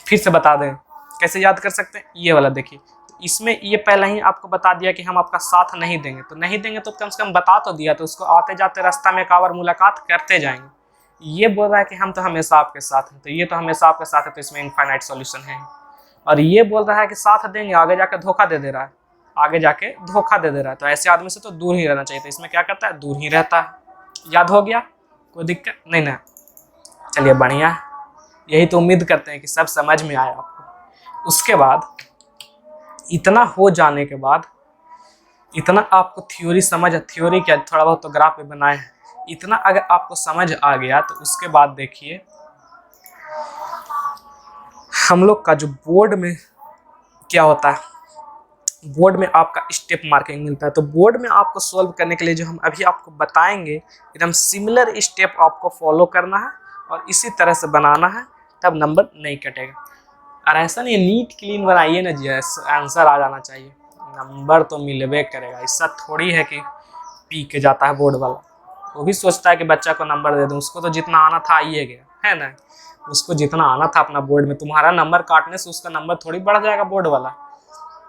फिर से बता दें कैसे याद कर सकते हैं, ये वाला देखिए। तो इसमें ये पहला ही आपको बता दिया कि हम आपका साथ नहीं देंगे, तो नहीं देंगे तो कम से कम बता तो दिया, तो उसको आते जाते रास्ता में एक बार मुलाकात करते जाएंगे। ये बोल रहा है कि हम तो हमेशा आपके साथ हैं, तो ये तो हमेशा आपके साथ है, तो इसमें इनफाइनाइट सॉल्यूशन है। और ये बोल रहा है कि साथ देंगे, आगे जाके धोखा दे रहा है, आगे जाके धोखा दे रहा है, तो ऐसे आदमी से तो दूर ही रहना चाहिए। तो इसमें क्या करता है, दूर ही रहता है। याद हो गया, कोई दिक्कत नहीं ना। चलिए बढ़िया, यही तो उम्मीद करते हैं कि सब समझ में आया आपको। उसके बाद इतना हो जाने के बाद, इतना आपको थ्योरी थ्योरी क्या, थोड़ा बहुत तो ग्राफ भी बनाए हैं, इतना अगर आपको समझ आ गया तो उसके बाद देखिए हम लोग का जो बोर्ड में क्या होता है, बोर्ड में आपका स्टेप मार्किंग मिलता है। तो बोर्ड में आपको सॉल्व करने के लिए जो हम अभी आपको बताएंगे, एकदम सिमिलर स्टेप आपको फॉलो करना है और इसी तरह से बनाना है, तब नंबर नहीं कटेगा। और ऐसा नहीं नीट क्लीन बनाइए ना जी आंसर आ जाना चाहिए, नंबर तो मिलवे करेगा। ऐसा थोड़ी है कि पी के जाता है बोर्ड वाला, वो भी सोचता है कि बच्चा को नंबर दे दूं, उसको तो जितना आना था आइए गया, है ना। उसको जितना आना था अपना बोर्ड में, तुम्हारा नंबर काटने से उसका नंबर थोड़ी बढ़ जाएगा बोर्ड वाला।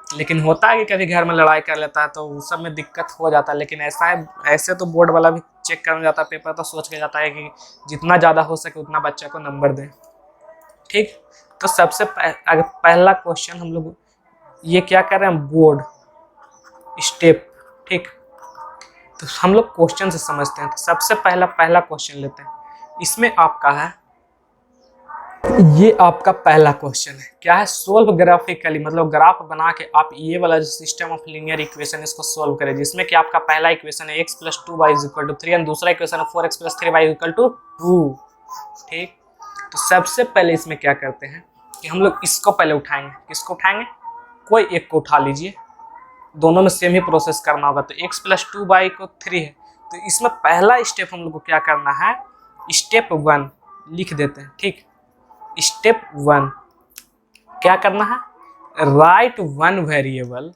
लेकिन होता है कि कभी घर में लड़ाई कर लेता है तो उस सब में दिक्कत हो जाता है। लेकिन ऐसा है, ऐसे तो बोर्ड वाला भी चेक करने जाता है पेपर, तो सोच के जाता है कि जितना ज़्यादा हो सके उतना बच्चा को नंबर दें। ठीक, तो सबसे पहला क्वेश्चन हम लोग ये क्या कर रहे हैं, बोर्ड स्टेप। ठीक, तो हम लोग क्वेश्चन से समझते हैं। तो सबसे पहला क्वेश्चन लेते हैं। इसमें आपका है, ये आपका पहला क्वेश्चन है, क्या है, सोल्व ग्राफिकली, मतलब ग्राफ बना के आप ये वाला जो सिस्टम ऑफ लीनियर इक्वेशन इसको सोल्व करें, जिसमें कि आपका पहला इक्वेशन है x + 2y = 3 और दूसरा इक्वेशन है 4x + 3y = 2। ठीक, तो सबसे पहले इसमें क्या करते हैं कि हम लोग इसको पहले उठाएंगे। किसको उठाएंगे, कोई एक को उठा लीजिए, दोनों में सेम ही प्रोसेस करना होगा। तो x + 2y = 3 है, तो इसमें पहला स्टेप हम लोग को क्या करना है, स्टेप 1 लिख देते हैं। ठीक, स्टेप 1 क्या करना है, right one variable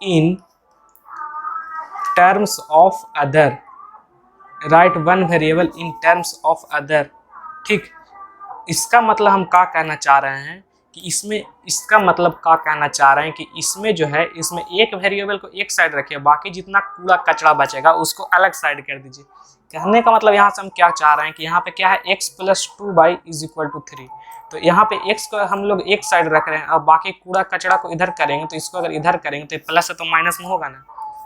in terms of other, right one variable in terms of other. ठीक, इसका मतलब हम क्या कहना चाह रहे हैं कि इसमें जो है, इसमें एक वेरिएबल को एक साइड रखिए, बाकी जितना कूड़ा कचरा बचेगा उसको अलग साइड कर दीजिए। कहने का मतलब यहाँ से हम क्या चाह रहे हैं कि यहाँ पे क्या है, x + 2y = 3। तो यहाँ पे x को हम लोग एक साइड रख रहे हैं और बाकी कूड़ा कचरा को इधर करेंगे, तो इसको अगर इधर करेंगे तो प्लस है तो माइनस में होगा ना।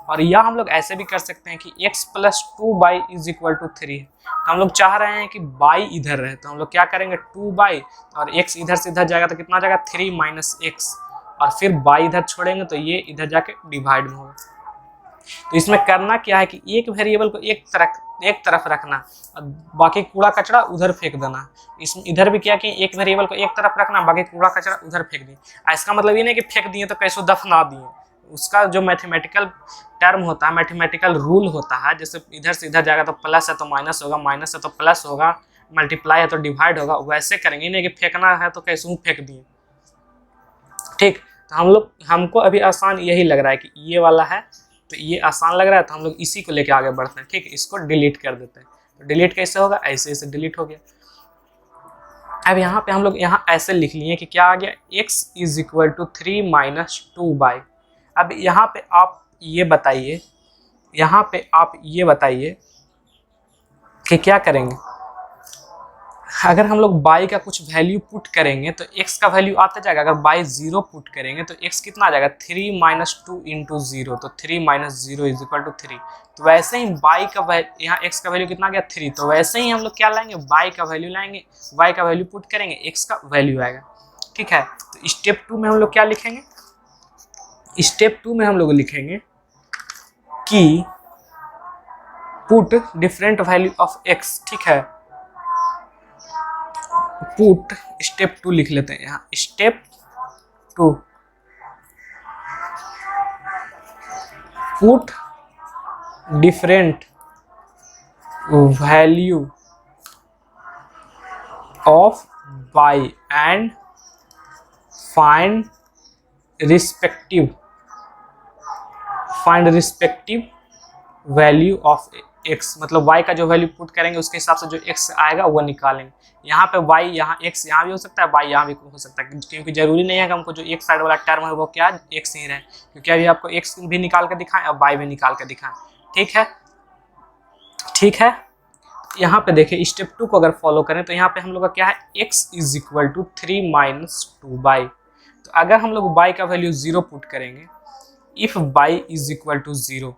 और यह हम लोग ऐसे भी कर सकते हैं कि x + 2y = 3 है, तो हम लोग चाह रहे हैं कि y इधर रहे, तो हम लोग क्या करेंगे, 2y और x इधर से इधर जाएगा तो कितना जाएगा, 3 - x, और फिर y इधर छोड़ेंगे तो ये इधर जाके डिवाइड में होगा। तो इसमें करना क्या है कि एक वेरिएबल को एक तरफ रखना और बाकी कूड़ा कचरा उधर फेंक देना। इसमें इधर भी क्या कि एक वेरिएबल को एक तरफ रखना, बाकी कूड़ा कचरा उधर फेंक दिए। इसका मतलब ये नहीं कि फेंक दिए तो कैसे दफना दिए, उसका जो मैथमेटिकल टर्म होता है, मैथमेटिकल रूल होता है, जैसे इधर से इधर जाएगा तो प्लस है तो माइनस होगा, माइनस है तो प्लस होगा, मल्टीप्लाई है तो डिवाइड होगा, वैसे करेंगे, नहीं कि फेंकना है तो कैसे हूँ फेंक दिए। ठीक, तो हमको अभी आसान यही लग रहा है कि ये वाला है, तो ये आसान लग रहा है, तो हम लोग इसी को लेके आगे बढ़ते हैं। ठीक, इसको डिलीट कर देते हैं। तो डिलीट कैसे होगा, ऐसे ऐसे डिलीट हो गया। अब यहाँ पे हम लोग यहाँ ऐसे लिख लिए कि क्या आ गया, x is equal to 3 minus 2y। अब यहाँ पे आप ये बताइए, यहाँ पे आप ये बताइए कि क्या करेंगे। अगर हम लोग y का कुछ वैल्यू पुट करेंगे तो x का वैल्यू आता जाएगा। अगर y 0 पुट करेंगे तो x कितना आ जाएगा, 3 माइनस 2 इंटू 0, तो 3 माइनस 0 इज इक्वल टू 3। तो वैसे ही y का यहाँ x का वैल्यू कितना आ गया, 3। तो वैसे ही हम लोग क्या लाएंगे, y का वैल्यू लाएंगे, y का वैल्यू पुट करेंगे, x का वैल्यू आएगा। ठीक है, तो स्टेप 2 में हम लोग क्या लिखेंगे, स्टेप 2 में हम लोग लिखेंगे कि put different value of x। ठीक है, पुट स्टेप 2 लिख लेते हैं यहाँ, step 2 put different value of y and find respective value of x। मतलब y का जो वैल्यू पुट करेंगे उसके हिसाब से जो x आएगा वो निकालेंगे। यहाँ पे y, यहाँ x यहाँ भी हो सकता है, y यहाँ भी हो सकता है, क्योंकि जरूरी नहीं है कि हमको जो एक साइड वाला टर्म है वो क्या x ही रहे, क्योंकि अभी आपको x भी निकाल के दिखाएं और y भी निकाल के दिखाएं। ठीक है, ठीक है। यहाँ पे देखिए स्टेप 2 को अगर फॉलो करें तो यहाँ पे हम लोग का क्या है, x is equal to 3 minus 2y। तो अगर हम लोग y का वैल्यू 0 पुट करेंगे, if y is equal to 0,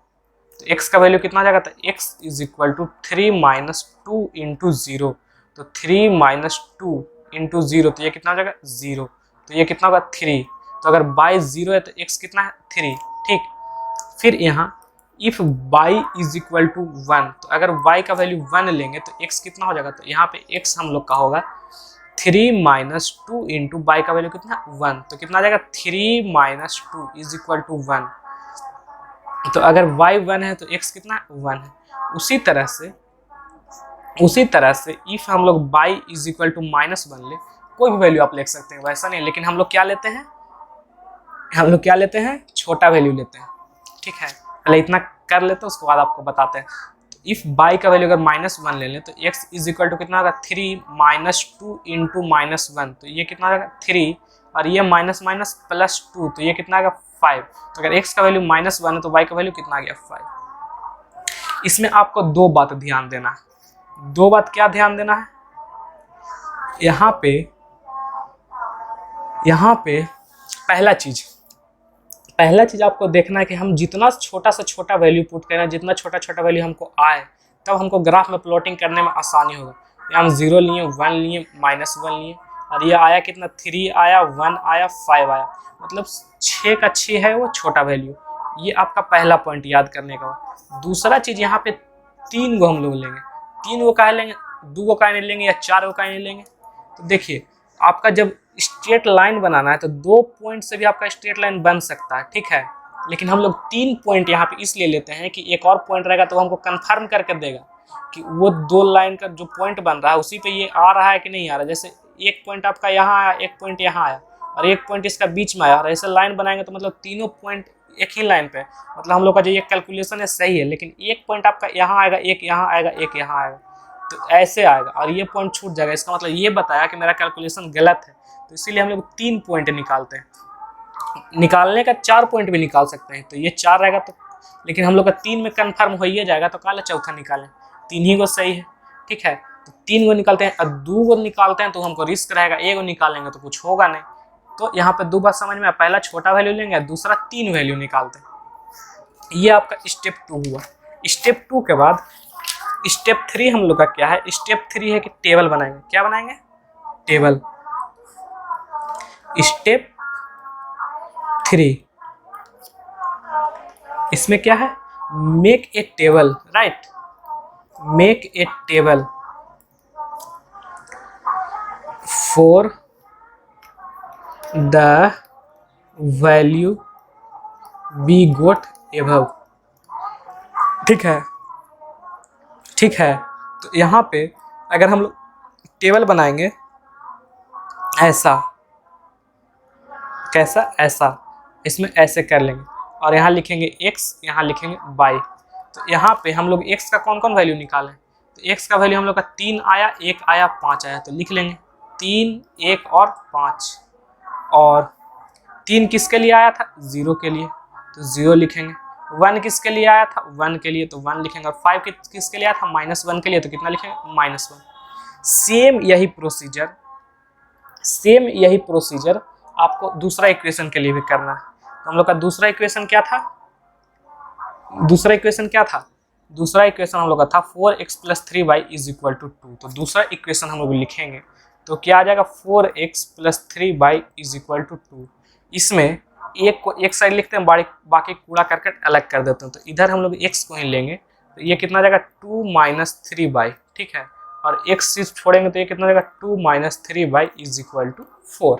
तो x का वैल्यू कितना आ जाएगा, तो x is equal to 3 minus 2 into 0। तो 3 माइनस 2 इंटू 0, तो ये कितना हो जाएगा, 0। तो ये कितना होगा, 3। तो अगर y 0 है तो x कितना है, 3। ठीक, फिर यहाँ if y is equal to 1, तो अगर y का वैल्यू 1 लेंगे तो x कितना हो जाएगा, तो यहाँ पे x हम लोग का होगा 3 माइनस 2 इंटू y का वैल्यू कितना, 1। तो कितना आ जाएगा, 3 माइनस 2 इज इक्वल टू 1। तो अगर y 1 है तो x कितना 1 है। उसी तरह से इफ हम लोग y इज इक्वल टू -1 ले, कोई भी वैल्यू आप लिख सकते हैं, वैसा नहीं, लेकिन हम लोग क्या लेते हैं, छोटा वैल्यू लेते हैं। ठीक है, पहले इतना कर लेते हैं, उसके बाद आपको बताते हैं। तो इफ y का वैल्यू अगर -1 ले लें तो x इज इक्वल टू कितना होगा, 3 माइनस 2 इंटू -1। तो ये कितना होगा, 3, और ये माइनस माइनस प्लस 2, तो ये कितना आएगा, 5। तो अगर x का वैल्यू -1 है तो y का वैल्यू कितना आ गया, 5। इसमें आपको दो बात ध्यान देना है। दो बात क्या ध्यान देना है, यहाँ पे पहला चीज आपको देखना है कि हम जितना छोटा से छोटा वैल्यू पुट करें, जितना छोटा वैल्यू हमको आए, तब हमको ग्राफ में प्लॉटिंग करने में आसानी होगा। यहाँ हम 0 लिए, 1 लिए, -1 लिए, और ये आया कितना, 3 आया, 1 आया, 5 आया, मतलब 6 का 6 है वो छोटा वैल्यू। ये आपका पहला पॉइंट याद करने का। दूसरा चीज, यहाँ पे 3 गो हम लोग लेंगे। 3 गो काहे लेंगे, 2 गो काहे नहीं लेंगे या 4 गो काहे नहीं लेंगे। तो देखिए, आपका जब स्ट्रेट लाइन बनाना है तो 2 पॉइंट से भी आपका स्ट्रेट लाइन बन सकता है। ठीक है, लेकिन हम लोग 3 पॉइंट यहाँ पे इसलिए लेते हैं कि एक और पॉइंट रहेगा तो हमको कंफर्म करके देगा कि वो 2 लाइन का जो पॉइंट बन रहा है उसी पे ये आ रहा है कि नहीं आ रहा है। जैसे एक पॉइंट आपका यहाँ आया, एक पॉइंट यहाँ आया, और एक पॉइंट इसका बीच में आया, और ऐसे लाइन बनाएंगे तो मतलब तीनों पॉइंट एक ही लाइन पे, मतलब हम लोग का जो ये कैलकुलेशन है सही है, लेकिन एक पॉइंट आपका यहाँ आएगा, एक यहाँ आएगा, एक यहाँ आएगा, तो ऐसे आएगा, और ये पॉइंट छूट जाएगा। इसका मतलब ये बताया कि मेरा कैलकुलेशन गलत है। तो इसीलिए हम लोग 3 पॉइंट निकालते हैं। निकालने का 4 पॉइंट भी निकाल सकते हैं, तो ये 4 रहेगा तो, लेकिन हम लोग का 3 में कंफर्म हो ही जाएगा, तो काला चौथा निकालें, 3 ही गो सही है। ठीक है, तो 3 गो निकालते हैं, और 2 गो निकालते हैं तो हमको रिस्क रहेगा, 1 गो निकालेंगे तो कुछ होगा नहीं। तो यहाँ पे 2 बात समझ में, पहला छोटा वैल्यू लेंगे, दूसरा 3 वैल्यू निकालते हैं। ये आपका स्टेप 2 हुआ। स्टेप 2 के बाद स्टेप 3 हम लोग का क्या है, स्टेप 3 है कि टेबल बनाएंगे। क्या बनाएंगे, टेबल। स्टेप 3 इसमें क्या है, make a table, right, make a table for the value we got above. ठीक है, ठीक है। तो यहाँ पे अगर हम लोग टेबल बनाएंगे ऐसा, कैसा, ऐसा, इसमें ऐसे कर लेंगे और यहाँ लिखेंगे x, यहाँ लिखेंगे y। तो यहाँ पे हम लोग x का कौन कौन वैल्यू निकालें, तो x का वैल्यू हम लोग का 3 आया, 1 आया, 5 आया, तो लिख लेंगे 3, 1 और 5। और 3 किसके लिए आया था, 0 के लिए, तो 0 लिखेंगे। 1 किसके लिए आया था, 1 के लिए, तो 1 लिखेंगे। और 5 किसके लिए आया था, -1 के लिए, तो कितना लिखेंगे, -1। सेम यही प्रोसीजर आपको दूसरा इक्वेशन के लिए भी करना है। तो हम लोग का दूसरा इक्वेशन क्या था, दूसरा इक्वेशन हम लोग का था 4x + 3y = 2। तो दूसरा इक्वेशन हम लोग लिखेंगे तो क्या आ जाएगा, 4x + 3y = 2। इसमें एक को एक साइड लिखते हैं, बाकी कूड़ा करकट अलग कर देते हैं। तो इधर हम लोग x को ही लेंगे, तो ये कितना आ जाएगा, 2 - 3y, ठीक है। और x सिर्फ छोड़ेंगे तो ये कितना आ जाएगा, 2 - 3y = 4।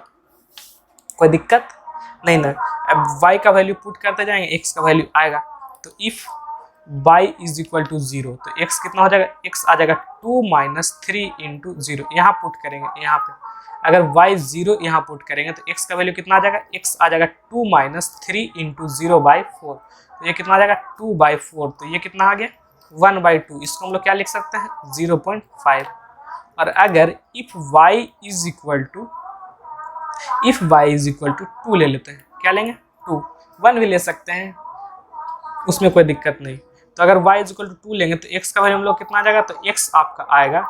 कोई दिक्कत नहीं ना। अब y का वैल्यू पुट करते जाएंगे, x का वैल्यू आएगा। तो इफ y = 0, तो x कितना हो जाएगा, x आ जाएगा 2 - 3 × 0। यहाँ पुट करेंगे, यहाँ पे अगर y 0 यहाँ पुट करेंगे तो x का वैल्यू कितना आ जाएगा, x आ जाएगा 2 - 3 × 0/4। तो ये कितना आ जाएगा, 2/4। तो ये कितना आ गया, 1/2। इसको हम लोग क्या लिख सकते हैं, 0.5। और अगर इफ y = 2 ले लेते हैं, क्या लेंगे, 2, 1 भी ले सकते हैं, उसमें कोई दिक्कत नहीं। तो अगर y = 2 लेंगे तो x का वैल्यू हम लोग कितना आ जाएगा, तो x आपका आएगा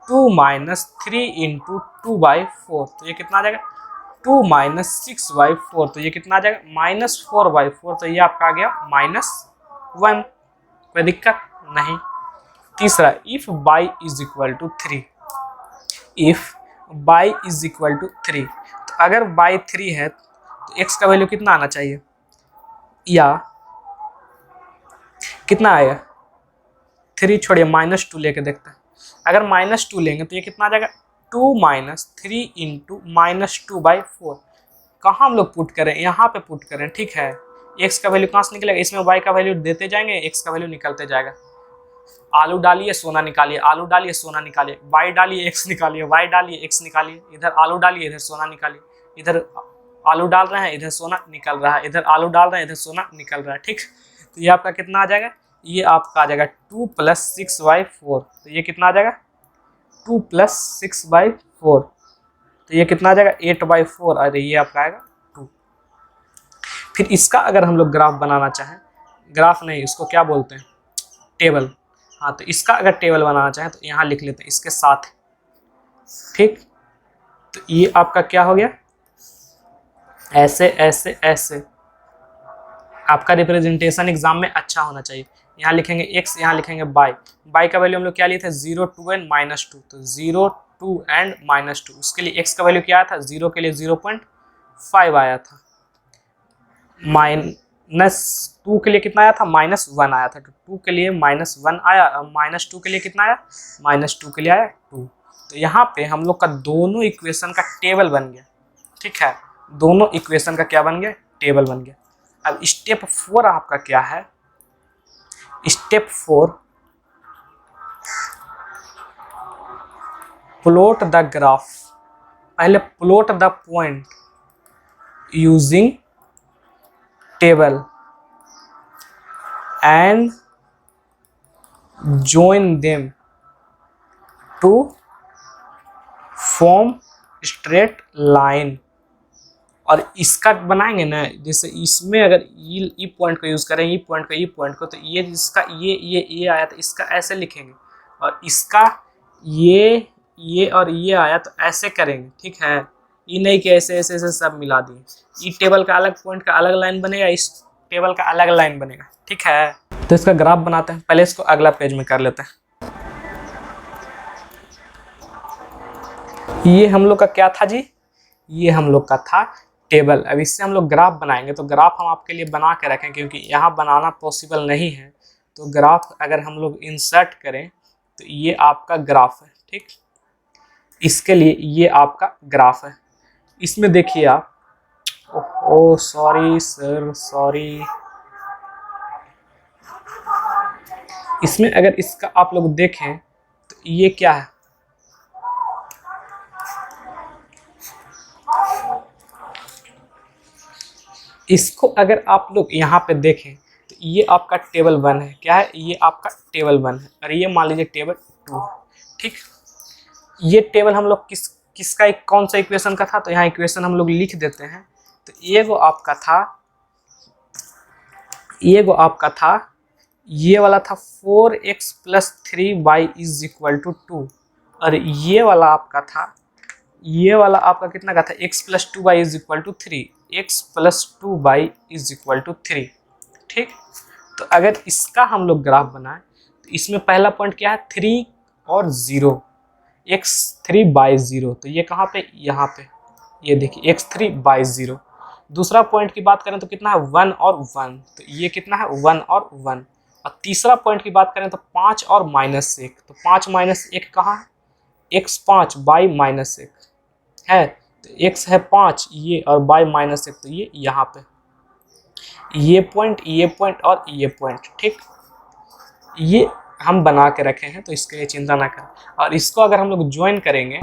2 - 3 × 2/4। तो ये कितना आ जाएगा, 2 - 6/4। तो ये कितना आ जाएगा, -4/4। तो ये आपका आ गया -1। कोई दिक्कत नहीं। तीसरा, इफ y = 3, तो अगर y 3 है तो x का वैल्यू कितना आना चाहिए, या कितना आएगा, 3 छोड़िए, -2 लेके देखते हैं। अगर -2 लेंगे तो ये कितना आ जाएगा, 2 - 3 × -2/4। कहाँ हम लोग पुट करें, यहाँ पे पुट करें, ठीक है। x का वैल्यू कहाँ से निकलेगा, इसमें y का वैल्यू देते जाएंगे, x का वैल्यू निकलते जाएगा। आलू डालिए, सोना निकालिए, आलू डालिए, सोना निकालिए, y डालिए, x निकालिए, y डालिए, x निकालिए, इधर आलू डालिए, इधर सोना निकालिए, इधर आलू डाल रहे हैं, इधर सोना निकल रहा है, इधर आलू डाल रहे हैं, इधर सोना निकल रहा है, ठीक। तो ये आपका कितना आ जाएगा, ये आपका आ जाएगा 2 + 6/4। तो ये कितना आ जाएगा, 2 + 6/4। तो ये कितना आ जाएगा, 8/4। अरे ये आपका आएगा 2। फिर इसका अगर हम लोग ग्राफ बनाना चाहें, ग्राफ नहीं, इसको क्या बोलते हैं, टेबल। हाँ, तो इसका अगर टेबल बनाना चाहें तो यहाँ लिख लेते हैं इसके साथ, ठीक। तो ये आपका क्या हो गया, ऐसे ऐसे ऐसे। आपका रिप्रेजेंटेशन एग्जाम में अच्छा होना चाहिए। यहाँ लिखेंगे x, यहाँ लिखेंगे y का वैल्यू हम लोग क्या लिए थे, 0, 2 एंड -2। तो 0, 2 एंड -2, उसके लिए x का वैल्यू क्या आया था, 0 के लिए 0.5 आया था, -2 के लिए कितना आया था, -1 आया था। तो 2 के लिए -1 आया, -2 के लिए कितना आया, -2 के लिए आया 2। तो यहाँ पे हम लोग का दोनों इक्वेशन का टेबल बन गया, ठीक है। दोनों इक्वेशन का क्या बन गया, टेबल बन गया। अब स्टेप 4 आपका क्या है, स्टेप 4, प्लॉट द ग्राफ। पहले plot the point using table and join them to form straight line। और इसका बनाएंगे ना, जैसे इसमें अगर ई पॉइंट को यूज करें, ई पॉइंट को, तो ये जिसका ये आया था, इसका ऐसे लिखेंगे। और इसका ये और ये आया तो ऐसे करेंगे, ठीक है। ये नहीं कि ऐसे ऐसे ऐसे सब मिला दिए। ई टेबल का अलग पॉइंट का अलग लाइन बनेगा, इस टेबल का अलग लाइन बनेगा, ठीक है। तो इसका ग्राफ बनाते हैं, पहले इसको अगला पेज में कर लेते हैं। ये हम लोग का क्या था जी, ये हम लोग का था टेबल। अब इससे हम लोग ग्राफ बनाएंगे। तो ग्राफ हम आपके लिए बना के रखें, क्योंकि यहाँ बनाना पॉसिबल नहीं है। तो ग्राफ अगर हम लोग इंसर्ट करें तो ये आपका ग्राफ है, ठीक। इसके लिए ये आपका ग्राफ है। इसमें देखिए आप, ओह सॉरी सर, सॉरी। इसमें अगर इसका आप लोग देखें तो ये क्या है, इसको अगर आप लोग यहाँ पे देखें तो ये आपका टेबल 1 है, क्या है, ये आपका टेबल 1 है, और ये मान लीजिए टेबल 2 है। ठीक, ये टेबल हम लोग किसका एक कौन सा इक्वेशन का था, तो यहाँ इक्वेशन हम लोग लिख देते हैं। तो ये वो आपका था, ये वाला था 4x + 3y = 2, और ये वाला आपका कितना का था, x + 2y = 3, x + 2y = 3। ठीक, तो अगर इसका हम लोग ग्राफ बनाएं तो इसमें पहला पॉइंट क्या है, 3 और 0, x3/0, तो ये कहाँ पे, यहाँ पे, ये देखिए x3/0। दूसरा पॉइंट की बात करें तो कितना है, 1 और 1, तो ये कितना है, 1 और 1। और तीसरा पॉइंट की बात करें तो 5 और -1, तो 5 - 1 कहाँ है, x5/-1 है, तो x है 5 ये, और y-1 तो ये यहाँ पे, ये पॉइंट और ये पॉइंट। ठीक, ये हम बना के रखे हैं, तो इसके लिए चिंता ना करें। और इसको अगर हम लोग ज्वाइन करेंगे,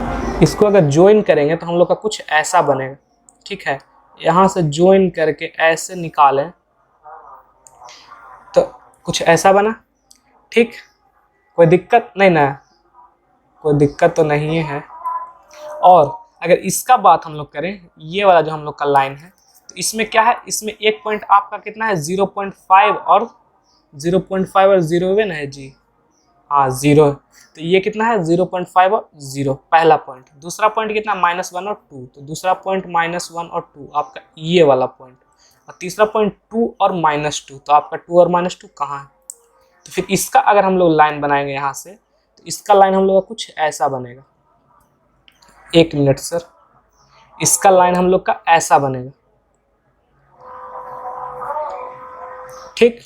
तो हम लोग का कुछ ऐसा बनेगा। ठीक है, यहाँ से ज्वाइन करके ऐसे निकालें तो कुछ ऐसा बना। ठीक, कोई दिक्कत नहीं ना, कोई दिक्कत तो नहीं है। और अगर इसका बात हम लोग करें, ये वाला जो हम लोग का लाइन है, तो इसमें क्या है, इसमें एक पॉइंट आपका कितना है, 0.5 और 0 है जी, हाँ 0 है, तो ये कितना है, 0.5 और 0 पहला पॉइंट। दूसरा पॉइंट कितना, -1 और 2, तो दूसरा पॉइंट -1 और 2 आपका ये वाला पॉइंट, और तीसरा पॉइंट 2 और -2, तो आपका 2 और -2 कहाँ है। तो फिर इसका अगर हम लोग लाइन बनाएंगे यहाँ से, तो इसका लाइन हम लोग का कुछ ऐसा बनेगा। 1 मिनट सर, इसका लाइन हम लोग का ऐसा बनेगा। ठीक,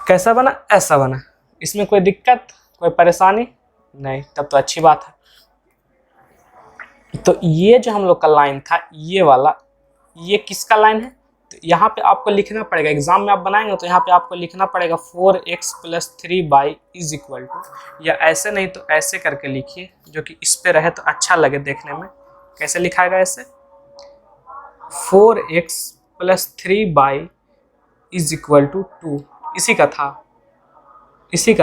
कैसा बना, ऐसा बना। इसमें कोई दिक्कत, कोई परेशानी नहीं, तब तो अच्छी बात है। तो ये जो हम लोग का लाइन था, ये वाला, ये किसका लाइन है, तो यहाँ पे आपको लिखना पड़ेगा, एग्जाम में आप बनाएंगे तो यहाँ पे आपको लिखना पड़ेगा 4x + 3y = या ऐसे नहीं तो ऐसे करके लिखिए, जो कि इस पे रहे तो अच्छा लगे देखने में। कैसे लिखाएगा ऐसे, 4x + 3y = 2, इसी का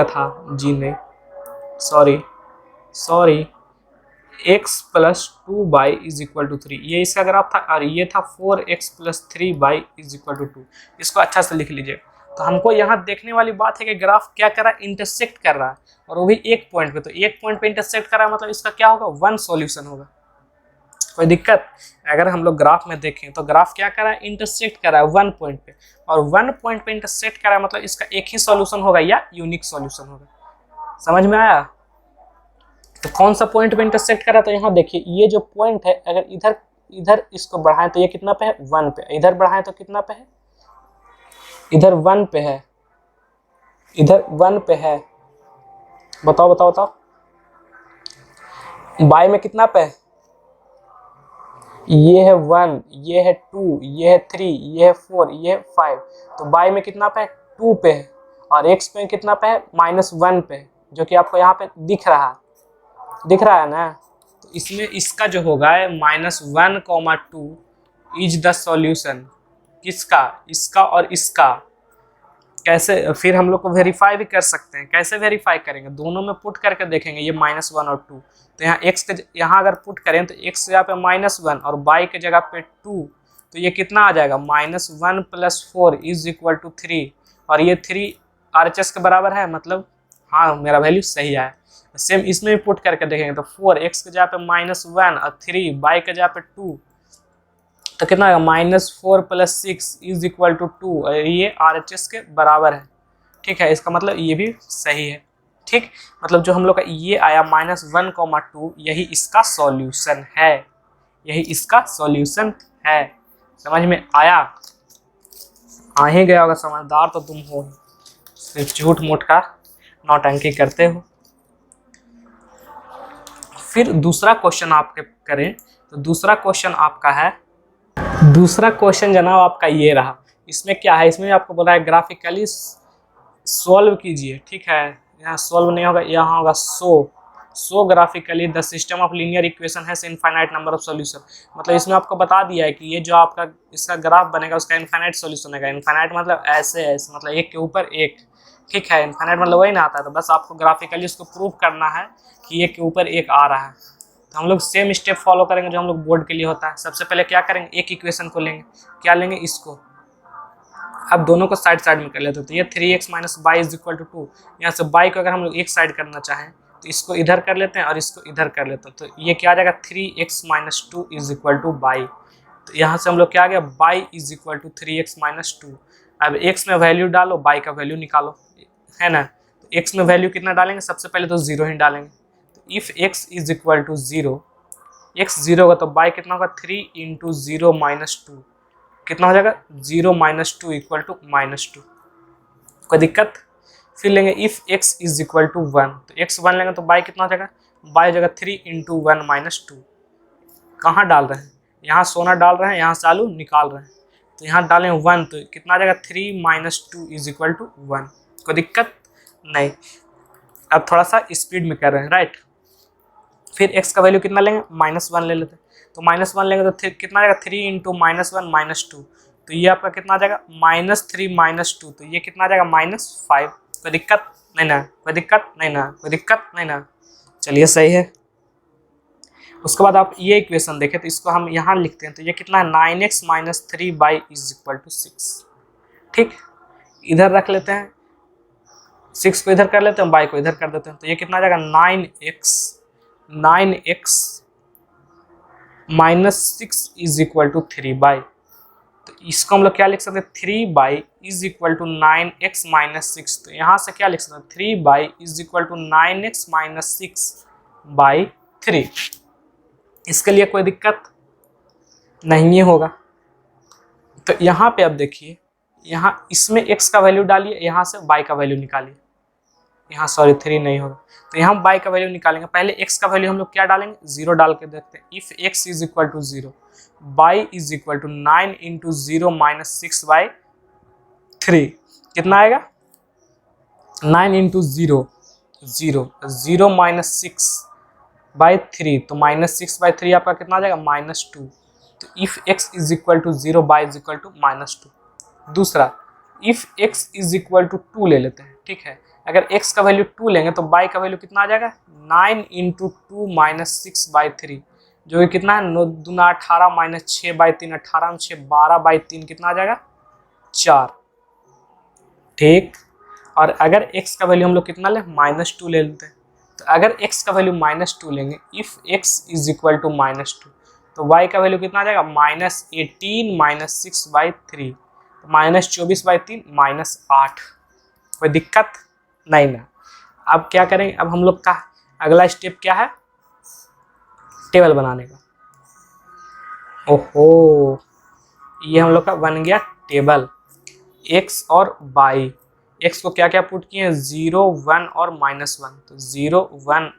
था जी, नहीं सॉरी, x + 2y = 3, ये इसका ग्राफ था, और ये था 4x + 3y = 2। इसको अच्छा से लिख लीजिए। तो हमको यहाँ देखने वाली बात है कि ग्राफ क्या कर रहा है, इंटरसेक्ट कर रहा है, और वो भी एक पॉइंट पे। तो एक पॉइंट पे इंटरसेक्ट कर रहा है, मतलब इसका क्या होगा, 1 सॉल्यूशन होगा। कोई दिक्कत, अगर हम लोग ग्राफ में देखें तो ग्राफ क्या कर रहा है, इंटरसेक्ट कर रहा है 1 पॉइंट पे, और 1 पॉइंट पे इंटरसेक्ट कर रहा है, मतलब इसका एक ही सॉल्यूशन होगा या यूनिक सॉल्यूशन होगा। समझ में आया। तो कौन सा पॉइंट पे इंटरसेक्ट कर रहा है, तो यहाँ देखिए, ये जो पॉइंट है, अगर इधर इसको बढ़ाएं तो ये कितना पे है, 1 पे, इधर बढ़ाएं तो कितना पे है, इधर 1 पे है, इधर 1 पे है। बताओ बाय में कितना पे है, ये है 1, ये है 2, ये है 3, ये है 4, ये है 5, तो बाय में कितना पे है, 2 पे है, और x पे कितना पे है, -1 पे, जो कि आपको यहाँ पे दिख रहा है ना। तो इसमें इसका जो होगा -1, 2 इज द सॉल्यूशन, किसका, इसका और इसका। कैसे, फिर हम लोग को वेरीफाई भी कर सकते हैं। कैसे वेरीफाई करेंगे, दोनों में पुट करके देखेंगे, ये -1 और 2, तो यहाँ x के यहाँ अगर पुट करें तो x जगह पे -1 और y के जगह पे 2, तो ये कितना आ जाएगा, -1 + 4 = 3, और ये 3 RHS के बराबर है, मतलब हाँ मेरा वैल्यू सही आया। सेम इसमें भी पुट करके देखेंगे तो 4 x के जगह पे -1 और 3 y के जगह पे 2, तो कितना आएगा, -4 + 6 = 2, और ये RHS के बराबर है। ठीक है, इसका मतलब ये भी सही है। ठीक, मतलब जो हम लोग का ये आया -1, 2, यही इसका सॉल्यूशन है। समझ में आया, आ ही गया होगा, समझदार तो तुम हो, सिर्फ झूठ मूठ का नौटंकी करते हो। फिर दूसरा क्वेश्चन आपके करें तो दूसरा क्वेश्चन जनाब आपका ये रहा। इसमें क्या है, इसमें आपको बोला है ग्राफिकली सॉल्व कीजिए। ठीक है, यहाँ सॉल्व नहीं होगा, यहाँ होगा so. So graphically the system of linear equation has infinite number of solution. मतलब इसमें आपको बता दिया है कि ये जो आपका इसका ग्राफ बनेगा उसका इनफाइनाइट सॉल्यूशन है। इनफाइनाइट मतलब ऐसे ऐसे, मतलब एक के ऊपर एक, ठीक है। इनफाइनाइट मतलब वही ना आता है, तो बस आपको ग्राफिकली उसको प्रूव करना है कि एक के ऊपर एक आ रहा है। तो हम लोग सेम स्टेप फॉलो करेंगे जो हम लोग बोर्ड के लिए होता है। सबसे पहले क्या करेंगे, एक इक्वेशन को लेंगे, क्या लेंगे, इसको। अब दोनों को साइड साइड में कर लेते हैं, तो ये 3x minus y is equal to 2। यहाँ से बाई को अगर हम लोग एक साइड करना चाहें तो इसको इधर कर लेते हैं और इसको इधर कर लेते हैं, तो ये क्या आ जाएगा, 3x minus 2 is equal to y. तो यहाँ से हम लोग क्या आ गया, y is equal to 3x minus 2। अब x में वैल्यू डालो, बाई का वैल्यू निकालो, है ना। तो x में वैल्यू कितना डालेंगे, सबसे पहले तो 0 ही डालेंगे। तो if x is equal to 0, x 0 होगा तो बाई कितना होगा, 3 इंटू 0 माइनस 2, कितना हो जाएगा, 0 माइनस 2 इक्वल टू माइनस 2। कोई दिक्कत। फिर लेंगे if x is equal to 1, तो x 1 लेंगे तो बाई कितना हो जाएगा, बाई हो जाएगा 3 इंटू 1 माइनस 2। कहाँ डाल रहे हैं, यहाँ सोना डाल रहे हैं, यहाँ से आलू निकाल रहे हैं, तो यहाँ डालें 1 तो कितना आ जाएगा, 3 माइनस 2 इज इक्वल टू 1। कोई दिक्कत नहीं। अब थोड़ा सा स्पीड में कर रहे हैं, राइट। फिर x का वैल्यू कितना लेंगे, -1 ले लेते हैं, तो -1 लेंगे तो कितना आ जाएगा, 3 इंटू -1 -2, तो ये आपका कितना आ जाएगा, -3 -2, तो ये कितना आ जाएगा, -5। कोई दिक्कत नहीं ना, कोई दिक्कत नहीं ना, कोई दिक्कत नहीं ना, चलिए सही है। उसके बाद आप ये इक्वेशन देखें तो इसको हम यहाँ लिखते हैं, तो ये कितना है, 9x minus 3 y is equal to 6। ठीक, इधर रख लेते हैं, 6 को इधर कर लेते हैं, बाई को इधर कर देते हैं, तो ये कितना आ जाएगा, 9x minus 6 is equal to 3 y. तो इसको हम लोग क्या लिख सकते हैं, 3 y is equal to 9x minus 6। तो यहाँ से क्या लिख सकते हैं, 3 y is equal to 9x minus 6 by 3। इसके लिए कोई दिक्कत नहीं होगा। तो यहाँ पे अब देखिए, यहाँ इसमें x का वैल्यू डालिए, यहाँ से y का वैल्यू निकालिए। यहाँ सॉरी 3 नहीं होगा, तो यहाँ हम y का वैल्यू निकालेंगे। पहले x का वैल्यू हम लोग क्या डालेंगे, 0 डाल के देखते हैं। If x is equal to 0, y is equal to 9 into 0 minus 6 by 3, कितना आएगा, 9 इंटू 0 0 माइनस 6 बाई 3, तो -6 बाई 3 आपका कितना आ जाएगा, -2। तो if x is equal to 0, y is equal to -2। दूसरा, if x is equal to 2 ले लेते हैं, ठीक है। अगर x का वैल्यू 2 लेंगे तो बाई का वैल्यू कितना आ जाएगा, 9 इंटू 2 माइनस 6 बाई 3, जो कि कितना है, 9 दूना 18 माइनस 6 बाई 3, 18 में 6 12 बाई 3, कितना आ जाएगा, 4। ठीक, और अगर x का वैल्यू हम लोग कितना लें, -2 ले लेते हैं। तो अगर x का वैल्यू -2 लेंगे, if x is equal to -2, तो y का वैल्यू कितना आ जाएगा, -18 माइनस 6 बाई 3, तो -24 बाई 3 -8। कोई दिक्कत नहीं ना। अब क्या करेंगे, अब हम लोग का अगला स्टेप क्या है, टेबल बनाने का। ओहो, ये हम लोग का बन गया टेबल। x और y, x को क्या क्या पुट किए हैं, 0 1 और -1, तो 0 1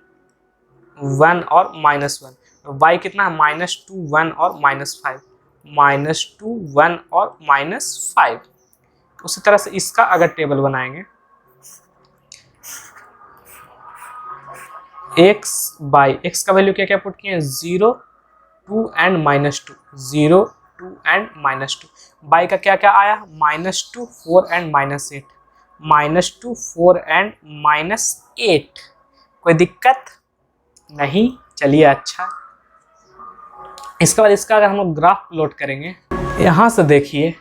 1 और -1। y कितना है, -2 1 और -5, -2 1 और -5। उसी तरह से इसका अगर टेबल बनाएंगे, x बाई x का वैल्यू क्या क्या पुट किए हैं, 0 2 एंड -2, 0 2 एंड -2। बाई का क्या क्या आया, -2 4 एंड -8, -2 4 एंड -8। कोई दिक्कत नहीं, चलिए अच्छा। इसके बाद इसका अगर हम लोग ग्राफ प्लॉट करेंगे, यहाँ से देखिए,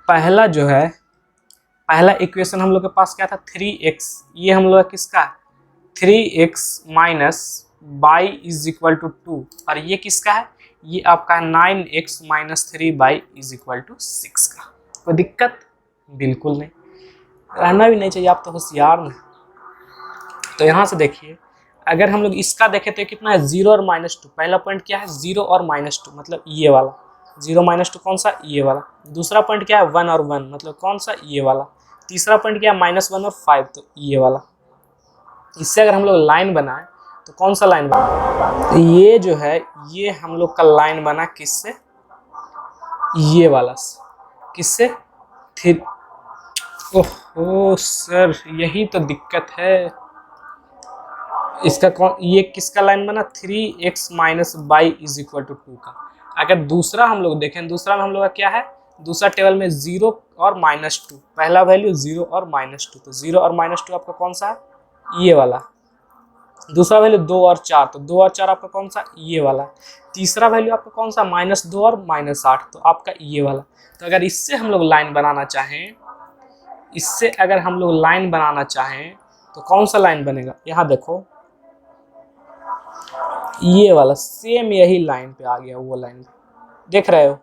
पहला जो है, पहला इक्वेशन हम लोग के पास क्या था, 3x, ये हम लोग किसका, 3x minus y is equal to 2, और ये किसका है, ये आपका 9x minus 3 y is equal to 6 का। कोई दिक्कत बिल्कुल नहीं, रहना भी नहीं चाहिए, आप तो होशियार नहीं। तो यहाँ से देखिए, अगर हम लोग इसका देखें तो कितना है, 0 और -2। पहला पॉइंट क्या है, 0 और -2, मतलब ये वाला। 0 -2 कौन सा, ये वाला। दूसरा पॉइंट क्या है, 1 और 1, मतलब कौन सा, ये वाला। तीसरा पॉइंट क्या है, -1 और 5, तो ये वाला। इससे अगर हम लोग लाइन बनाए तो कौन सा लाइन बना, तो ये जो है, ये हम लोग का लाइन बना किससे, ये वाला से। किससे, फिर ओहो सर, यही तो दिक्कत है, इसका कौन, ये किसका लाइन बना, 3x minus y is equal to 2 का। अगर दूसरा हम लोग देखें, दूसरा में हम लोग का क्या है, दूसरा टेबल में 0 और -2, पहला वैल्यू 0 और -2, तो 0 और -2 आपका कौन सा है, ये वाला। दूसरा वैल्यू 2 और 4, तो 2 और 4 आपका कौन सा, ये वाला। तीसरा वैल्यू आपका कौन सा, -2 और -8, तो आपका ये वाला। तो अगर इससे हम लोग लाइन बनाना चाहें, इससे अगर हम लोग लाइन बनाना चाहें तो कौन सा लाइन बनेगा, यहाँ देखो ये वाला, सेम यही लाइन पे आ गया, वो लाइन देख रहे हो,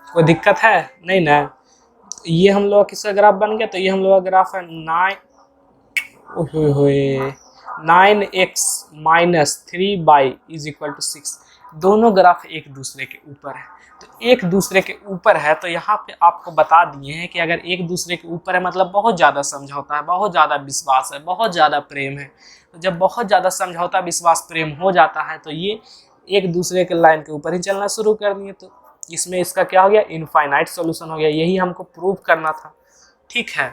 कोई दिक्कत है नहीं ना। ये हम लोग किसका ग्राफ बन गया, तो ये हम लोग का ग्राफ है 9x minus 3 y is equal to 6। दोनों ग्राफ एक दूसरे के ऊपर है, तो एक दूसरे के ऊपर है, तो यहाँ पे आपको बता दिए हैं कि अगर एक दूसरे के ऊपर है मतलब बहुत ज़्यादा समझौता है, बहुत ज़्यादा विश्वास है, बहुत ज़्यादा प्रेम है। तो जब बहुत ज़्यादा समझौता विश्वास प्रेम हो जाता है तो ये एक दूसरे के लाइन के ऊपर ही चलना शुरू कर दिए। तो इसमें इसका क्या हो गया, इनफाइनाइट सॉल्यूशन हो गया। यही हमको प्रूव करना था, ठीक है।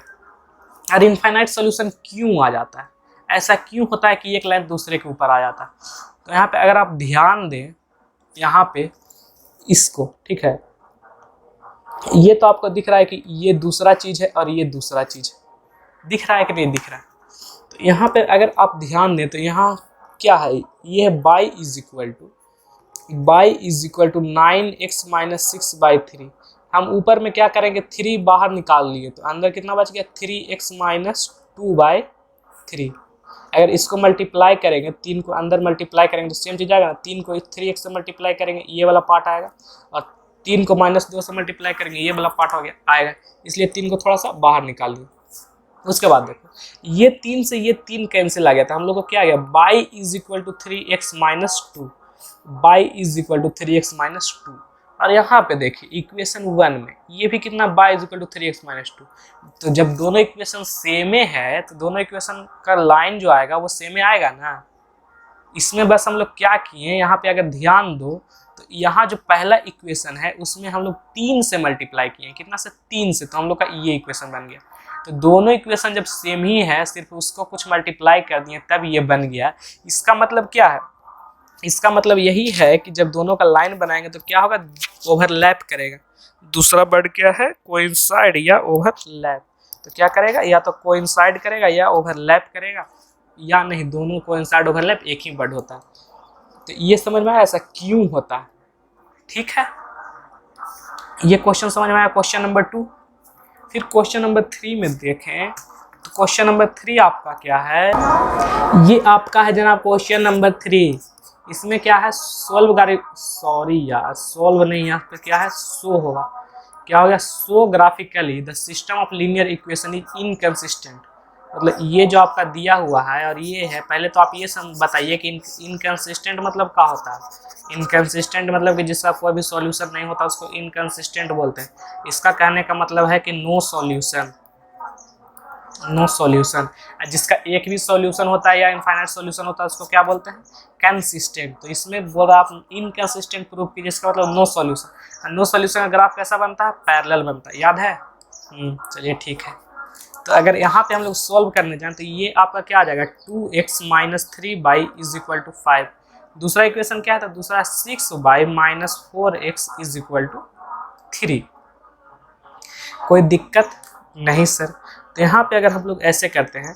और इनफाइनाइट सॉल्यूशन क्यों आ जाता है, ऐसा क्यों होता है कि एक लाइन दूसरे के ऊपर आ जाता है। तो यहाँ पे अगर आप ध्यान दें, यहाँ पे इसको, ठीक है, ये तो आपको दिख रहा है कि ये दूसरा चीज़ है और ये दूसरा चीज़ है, दिख रहा है कि नहीं दिख रहा है। तो यहाँ पे अगर आप ध्यान दें तो यहाँ क्या है, ये है y is equal to 9x minus 6/3। हम ऊपर में क्या करेंगे, 3 बाहर निकाल लिए, तो अंदर कितना बच गया, 3x माइनस 2/3। अगर इसको मल्टीप्लाई करेंगे, 3 को अंदर मल्टीप्लाई करेंगे तो सेम चीज़ आएगा ना, 3 को 3x से मल्टीप्लाई करेंगे ये वाला पार्ट आएगा, और 3 को -2 से मल्टीप्लाई करेंगे ये वाला पार्ट हो गया आएगा, इसलिए 3 को थोड़ा सा बाहर निकाल लिया। उसके बाद देखो ये 3 से ये 3 कैंसिल आ गया था, हम लोग को क्या आ गया, y is equal to 3x minus 2, y is equal to 3x minus 2। और यहाँ पे देखिए इक्वेशन 1 में ये भी कितना, y is equal to 3x minus 2। तो जब दोनों इक्वेशन सेमे है तो दोनों इक्वेशन का लाइन जो आएगा वो सेमे आएगा ना। इसमें बस हम लोग क्या किए, यहाँ पे अगर ध्यान दो तो यहाँ जो पहला इक्वेशन है उसमें हम लोग 3 से मल्टीप्लाई किए, कितना से, 3 से, तो हम लोग का ये इक्वेशन बन गया। तो दोनों इक्वेशन जब सेम ही है, सिर्फ उसको कुछ मल्टीप्लाई कर दिए तब ये बन गया। इसका मतलब क्या है, इसका मतलब यही है कि जब दोनों का लाइन बनाएंगे तो क्या होगा, ओवरलैप करेगा। दूसरा वर्ड क्या है, कोइंसाइड या ओवरलैप। तो क्या करेगा, या तो कोइंसाइड करेगा या ओवरलैप करेगा, या नहीं दोनों कोइंसाइड ओवरलैप एक ही वर्ड होता है। तो ये समझ में आया ऐसा क्यों होता है, ठीक है। ये क्वेश्चन समझ में आया, क्वेश्चन नंबर 2। फिर क्वेश्चन नंबर 3 में देखें तो क्वेश्चन नंबर 3 आपका क्या है, ये आपका है जनाब क्वेश्चन नंबर 3। इसमें क्या है, सोल्व नहीं, यहाँ पे क्या है, शो होगा, क्या हो गया, show graphically the system of linear equation is inconsistent. मतलब ये जो आपका दिया हुआ है और ये है, पहले तो आप ये बताइए कि इनकंसिस्टेंट मतलब क्या होता है। इनकंसिस्टेंट मतलब कि जिसका कोई भी सॉल्यूशन नहीं होता उसको इनकंसिस्टेंट बोलते हैं। इसका कहने का मतलब है कि नो सॉल्यूशन। जिसका एक भी सॉल्यूशन होता है या इनफाइनाइट सॉल्यूशन होता है उसको क्या बोलते हैं, कंसिस्टेंट। तो इसमें बोला आप इनकंसिस्टेंट प्रूफ कीजिए, जिसका मतलब नो सॉल्यूशन। नो सॉल्यूशन का ग्राफ कैसा बनता है, पैरेलल बनता है, याद है। चलिए ठीक है। तो अगर यहाँ पे हम लोग सॉल्व करने जाएं तो ये आपका क्या आ जाएगा, 2x minus 3 is equal to 5। दूसरा इक्वेशन क्या है, तो दूसरा 6 minus 4x is equal to 3। कोई दिक्कत नहीं सर। तो यहाँ पे अगर हम लोग ऐसे करते हैं,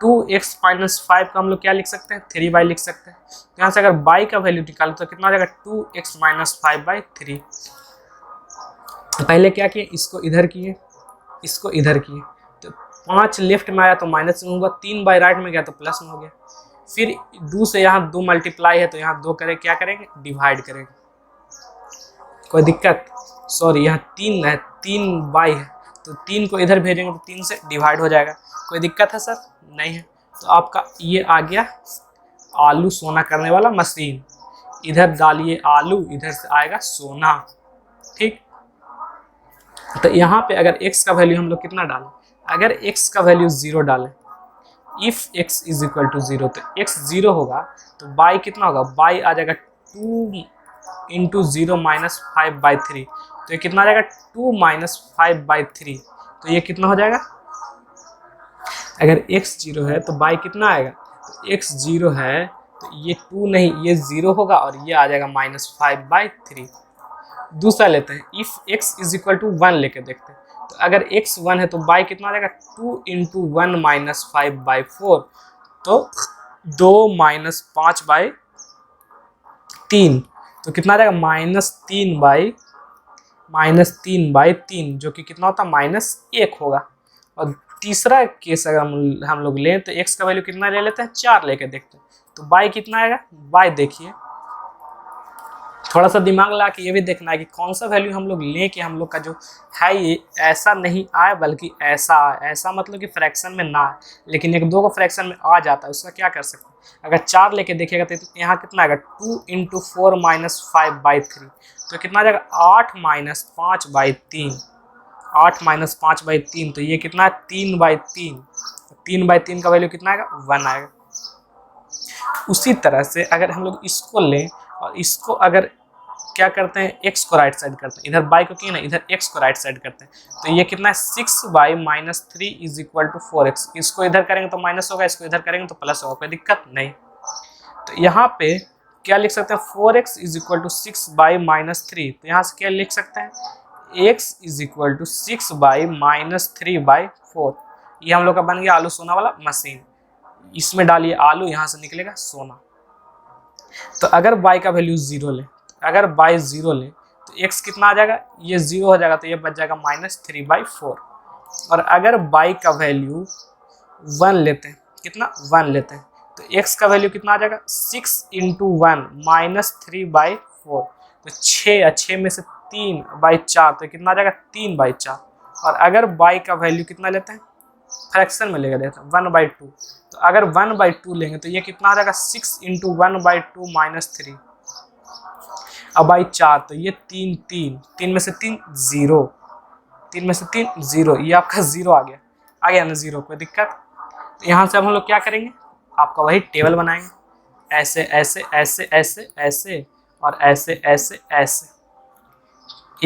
2x माइनस 5 का हम लोग क्या लिख सकते हैं, 3 लिख सकते हैं। तो यहाँ से अगर बाई का वैल्यू निकालें तो कितना आ जाएगा, 2x माइनस 5/3। पहले क्या किए, इसको इधर किए, इसको इधर किए, तो 5 लेफ्ट में आया तो माइनस में होगा, 3 बाई राइट में गया तो प्लस में हो गया। फिर 2 से यहाँ 2 मल्टीप्लाई है तो यहाँ 2 करें, क्या करेंगे, डिवाइड करेंगे। कोई दिक्कत, सॉरी यहाँ 3 है, 3 बाई है तो 3 को इधर भेजेंगे तो 3 से डिवाइड हो जाएगा। कोई दिक्कत है सर, नहीं है। तो आपका ये आ गया आलू सोना करने वाला मशीन। इधर डालिए आलू, इधर से आएगा सोना, ठीक। तो यहाँ पे अगर x का वैल्यू हम लोग कितना डालें, अगर x का वैल्यू 0 डालें, if x is equal to 0, तो x 0 होगा तो बाई कितना होगा, बाई आ जाएगा 2 इंटू 0 माइनस 5/3। तो ये कितना आ जाएगा, 2 माइनस 5/3। तो ये कितना हो जाएगा, अगर x 0 है तो बाई कितना आएगा, तो x 0 है तो ये 2 नहीं, ये 0 होगा और ये आ जाएगा -5/3। दूसरा लेते हैं, if x is equal to 1 लेके देखते हैं। तो अगर x 1 है तो y कितना आ जाएगा, 2 × 1 - 5/4, तो 2 - 5/3, तो कितना आ जाएगा -3/3, जो कि कितना होता है -1 होगा। और तीसरा केस अगर हम लोग लें तो x का वैल्यू कितना ले लेते हैं, 4 लेके देखते हैं। तो y कितना आएगा, y देखिए थोड़ा सा दिमाग ला के ये भी देखना है कि कौन सा वैल्यू हम लोग लें कि हम लोग का जो है ये ऐसा नहीं आए बल्कि ऐसा आए। ऐसा मतलब कि फ्रैक्शन में ना आए, लेकिन एक दो को फ्रैक्शन में आ जाता है, उसका क्या कर सकते हैं। अगर 4 लेके देखिएगा तो यहाँ कितना आएगा, 2 × 4 - 5/3, तो कितना आ जाएगा 8 - 5/3, 8 - 5/3, तो ये कितना है 3/3, 3/3 का वैल्यू कितना आएगा, 1 आएगा। उसी तरह से अगर हम लोग इसको लें और इसको अगर क्या करते हैं, x को राइट साइड करते हैं, इधर y को किए ना, इधर x को राइट साइड करते हैं, तो ये कितना है 6y - 3 = 4x। इसको इधर करेंगे तो माइनस होगा, इसको इधर करेंगे तो प्लस होगा, कोई दिक्कत नहीं। तो यहाँ पे क्या लिख सकते हैं, 4x = 6y - 3, तो यहाँ से क्या लिख सकते हैं, x = 6y - 3/4। ये हम लोग का बन गया आलू सोना वाला मशीन। इसमें डालिए आलू, यहाँ से निकलेगा सोना। तो अगर y का वैल्यू 0 ले, अगर y 0 ले तो x कितना आ जाएगा, ये 0 हो जाएगा, तो ये बच जाएगा -3/4। और अगर y का वैल्यू 1 लेते हैं, कितना 1 लेते हैं, तो x का वैल्यू कितना आ जाएगा, 6 × 1 - 3/4, तो 6 में से 3/4, तो कितना आ जाएगा 3/4। और अगर y का वैल्यू कितना लेते हैं, फ्रैक्शन में लेकर देते हैं 1/2, तो अगर 1/2 लेंगे तो ये कितना आ जाएगा, 6 × 1/2 - 3, अब बाई 4, तो ये 3 में से 3 0, 3 में से 3 0, ये आपका 0 आ गया ना 0, कोई दिक्कत। तो यहाँ से अब हम लोग क्या करेंगे, आपका वही टेबल बनाएंगे, ऐसे ऐसे ऐसे ऐसे ऐसे और ऐसे ऐसे ऐसे।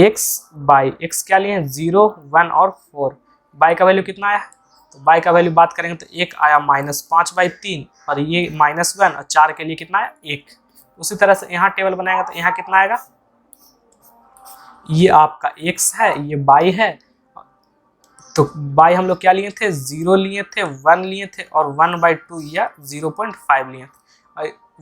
x क्या लिए, 0 1 और 4। y का वैल्यू कितना आया, तो y का वैल्यू बात करेंगे तो 1 आया -5/3, और ये -1, और 4 के लिए कितना आया 1। उसी तरह से यहाँ टेबल बनाएगा तो यहाँ कितना आएगा, ये आपका x है, ये y है, तो y हम लोग क्या लिए थे, 0 लिए थे, 1 लिए थे और 1/2 या 0.5 लिए थे।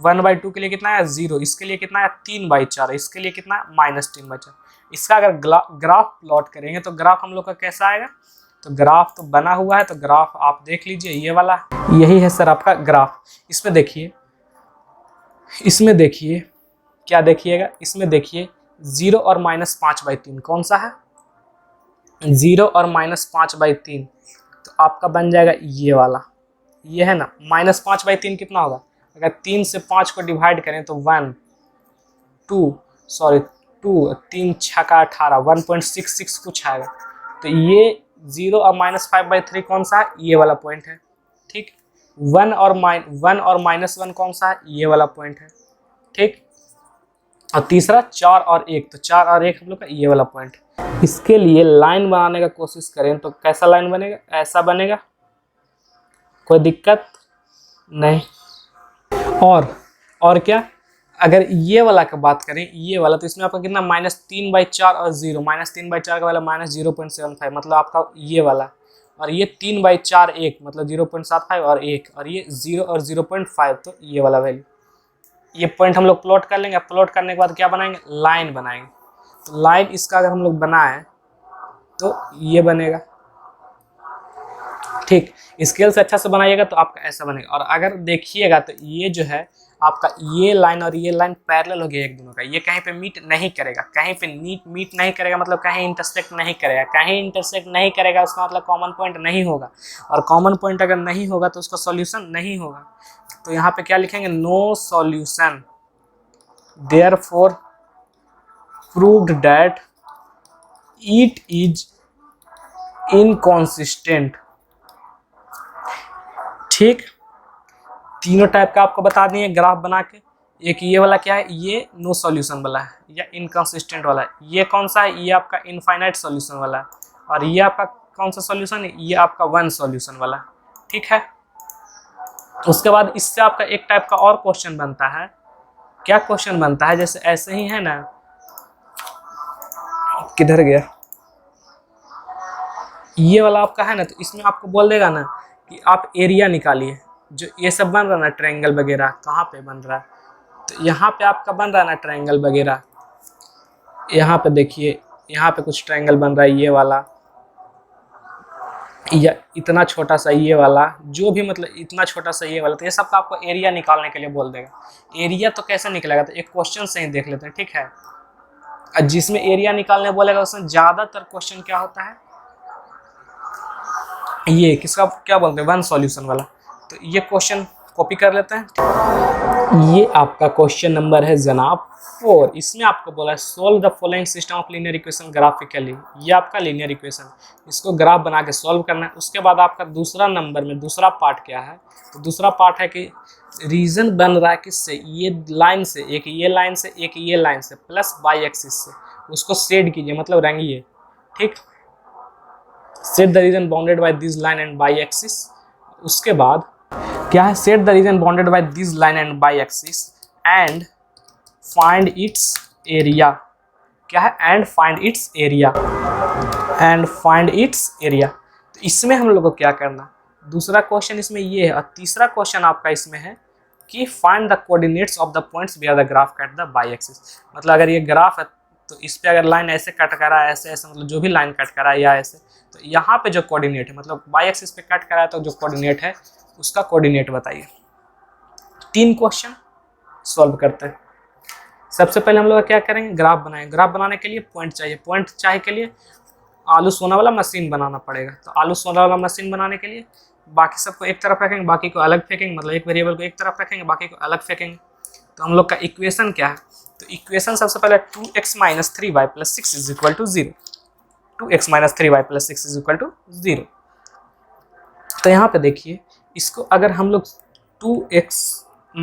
1/2 के लिए कितना है 0, इसके लिए कितना है 3/4, इसके लिए कितना है -3/4। इसका अगर ग्राफ प्लॉट करेंगे तो ग्राफ हम लोग का कैसा आएगा, तो ग्राफ तो बना हुआ है, तो ग्राफ आप देख लीजिए, ये वाला यही है सर आपका ग्राफ। इसमें देखिए क्या देखिएगा, इसमें देखिए 0 और -5/3 कौन सा है, 0 और -5/3, तो आपका बन जाएगा ये वाला, ये है ना। -5/3 कितना होगा, अगर 3 से 5 को डिवाइड करें तो 2 3 छक्का 18, 1.66 कुछ आएगा। तो ये 0 और -5/3 कौन सा है, ये वाला पॉइंट है, ठीक। 1 और -1 कौन सा है, ये वाला पॉइंट है, ठीक। और तीसरा 4 और 1, तो 4 और 1 हम लोग का ये वाला पॉइंट है। इसके लिए लाइन बनाने का कोशिश करें तो कैसा लाइन बनेगा, ऐसा बनेगा, कोई दिक्कत नहीं। और क्या, अगर ये वाला का बात करें, ये वाला, तो इसमें आपका कितना -3/4 और 0, -3/4 का वाला -0.75, मतलब आपका ये वाला, और ये 3/4 1 मतलब 0.75 और 1, और ये 0 और 0.5, तो ये वाला वैल्यू। ये पॉइंट हम लोग प्लॉट कर लेंगे। प्लॉट करने के बाद क्या बनाएंगे, लाइन बनाएंगे। तो लाइन इसका अगर हम लोग बनाएं तो ये बनेगा, ठीक। स्केल से अच्छा से बनाइएगा तो आपका ऐसा बनेगा। और अगर देखिएगा तो ये जो है आपका, ये लाइन और ये लाइन पैरेलल हो गया एक दोनों का, ये कहीं पे मीट नहीं करेगा, कहीं पे मीट नहीं करेगा, मतलब कहीं इंटरसेक्ट नहीं करेगा। कहीं इंटरसेक्ट नहीं करेगा उसका मतलब कॉमन पॉइंट नहीं होगा, और कॉमन पॉइंट अगर नहीं होगा तो उसका सॉल्यूशन नहीं होगा। तो यहाँ पे क्या लिखेंगे, no solution, therefore proved that it is inconsistent, ठीक। तीनों टाइप का आपको बता दिए ग्राफ बना के। एक ये वाला क्या है, ये नो सॉल्यूशन वाला है या इनकंसिस्टेंट वाला है। ये कौन सा है, ये आपका इनफाइनाइट सॉल्यूशन वाला है। और ये आपका कौन सा सॉल्यूशन है, ये आपका वन सॉल्यूशन वाला है, ठीक है। उसके बाद इससे आपका एक टाइप का और क्वेश्चन बनता है। क्या क्वेश्चन बनता है, जैसे ऐसे ही है ना, किधर गया, ये वाला आपका है ना, तो इसमें आपको बोल देगा ना कि आप एरिया निकालिए। जो ये सब बन रहा है ना ट्रायंगल वगैरह, कहाँ पे बन रहा है, तो यहाँ पे आपका बन रहा है ना ट्रायंगल वगैरह। यहाँ पे देखिए, यहाँ पे कुछ ट्रायंगल बन रहा है, ये वाला या इतना छोटा सा ये वाला, जो भी मतलब इतना छोटा सा ये वाला, तो ये सब का आपको एरिया निकालने के लिए बोल देगा। एरिया तो कैसे निकलेगा, तो एक क्वेश्चन से ही देख लेते हैं, ठीक है। जिसमें एरिया निकालने बोलेगा उसमें ज़्यादातर क्वेश्चन क्या होता है, ये किसका क्या बोलते हैं, वन सॉल्यूशन वाला। तो ये क्वेश्चन कॉपी कर लेते हैं। ये आपका क्वेश्चन नंबर है जनाब 4। इसमें आपको बोला है solve the following system of linear equation graphically. ये आपका लीनियर इक्वेशन, इसको ग्राफ बना के सॉल्व करना है। उसके बाद आपका दूसरा नंबर में दूसरा पार्ट क्या है, तो दूसरा पार्ट है कि रीजन बन रहा है किससे, ये लाइन से, एक ये लाइन से, एक ये लाइन से, प्लस बाई एक्सिस से। उसको शेड कीजिए, मतलब रंगिए, ठीक। Set the region bounded by this line and y axis. उसके बाद क्या है, set the region bounded by this line and y axis and find its area. क्या है, and find its area, and find its area. तो इसमें हम लोग को क्या करना, दूसरा क्वेश्चन इसमें ये है, और तीसरा क्वेश्चन आपका इसमें है कि find the coordinates of the points where the graph cut the y axis. मतलब अगर ये ग्राफ है तो इस पे अगर लाइन ऐसे कट करा है, ऐसे ऐसे, मतलब जो भी लाइन कट करा है या ऐसे, तो यहाँ पे जो कोऑर्डिनेट है, मतलब बाई एक्सिस पे कट करा है तो जो कोऑर्डिनेट है उसका कोऑर्डिनेट बताइए। 3 क्वेश्चन सॉल्व करते हैं। सबसे पहले हम लोग क्या करेंगे, ग्राफ बनाएंगे। ग्राफ बनाने के लिए पॉइंट चाहिए। पॉइंट चाहिए के लिए आलू सोना वाला मशीन बनाना पड़ेगा। तो आलू सोना वाला मशीन बनाने के लिए बाकी सबको एक तरफ रखेंगे, बाकी को अलग फेंकेंगे, मतलब एक वेरिएबल को एक तरफ रखेंगे, बाकी को अलग फेंकेंगे। तो हम लोग का इक्वेशन क्या है, तो इक्वेशन सबसे पहले 2x - 3y + 6 = 0। 2x - 3y + 6 = 0। तो यहाँ पे देखिए, इसको अगर हम लोग 2x -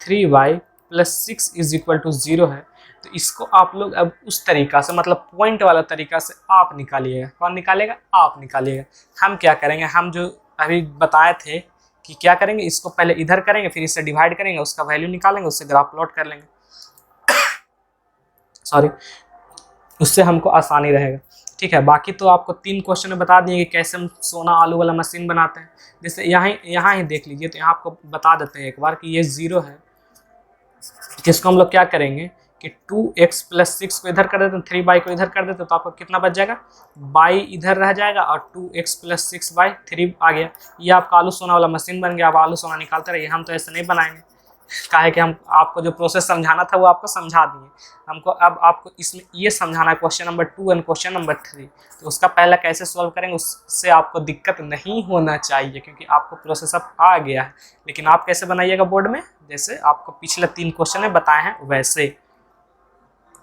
3y + 6 = 0 है, तो इसको आप लोग अब उस तरीका से, मतलब पॉइंट वाला तरीका से आप निकालिएगा। कौन निकालेगा, आप निकालिएगा। हम क्या करेंगे, हम जो अभी बताए थे कि क्या करेंगे, इसको पहले इधर करेंगे, फिर इससे डिवाइड करेंगे, उसका वैल्यू निकालेंगे, उससे ग्राफ प्लॉट कर लेंगे। सॉरी, उससे हमको आसानी रहेगा, ठीक है। बाकी तो आपको 3 क्वेश्चन में बता दिए कि कैसे हम सोना आलू वाला मशीन बनाते हैं। जैसे यहाँ ही देख लीजिए, तो यहाँ आपको बता देते हैं एक बार कि ये 0 है, जिसको हम लोग क्या करेंगे कि 2x + 6 को इधर कर देते हैं, 3y को इधर कर देते हैं, तो आपको कितना बच जाएगा, y इधर रह जाएगा और 2x + 6/3 आ गया। ये आपका आलू सोना वाला मशीन बन गया। आप आलू सोना निकालते रहिए, हम तो ऐसे नहीं बनाएंगे, काहे कि हम आपको जो प्रोसेस समझाना था वो आपको समझा दिए। हमको अब आपको इसमें ये समझाना है question number 2 and question number 3। तो उसका पहला कैसे सॉल्व करेंगे, उससे आपको दिक्कत नहीं होना चाहिए, क्योंकि आपको प्रोसेस अब आ गया है। लेकिन आप कैसे बनाइएगा बोर्ड में, जैसे आपको पिछले 3 क्वेश्चन में बताए हैं वैसे,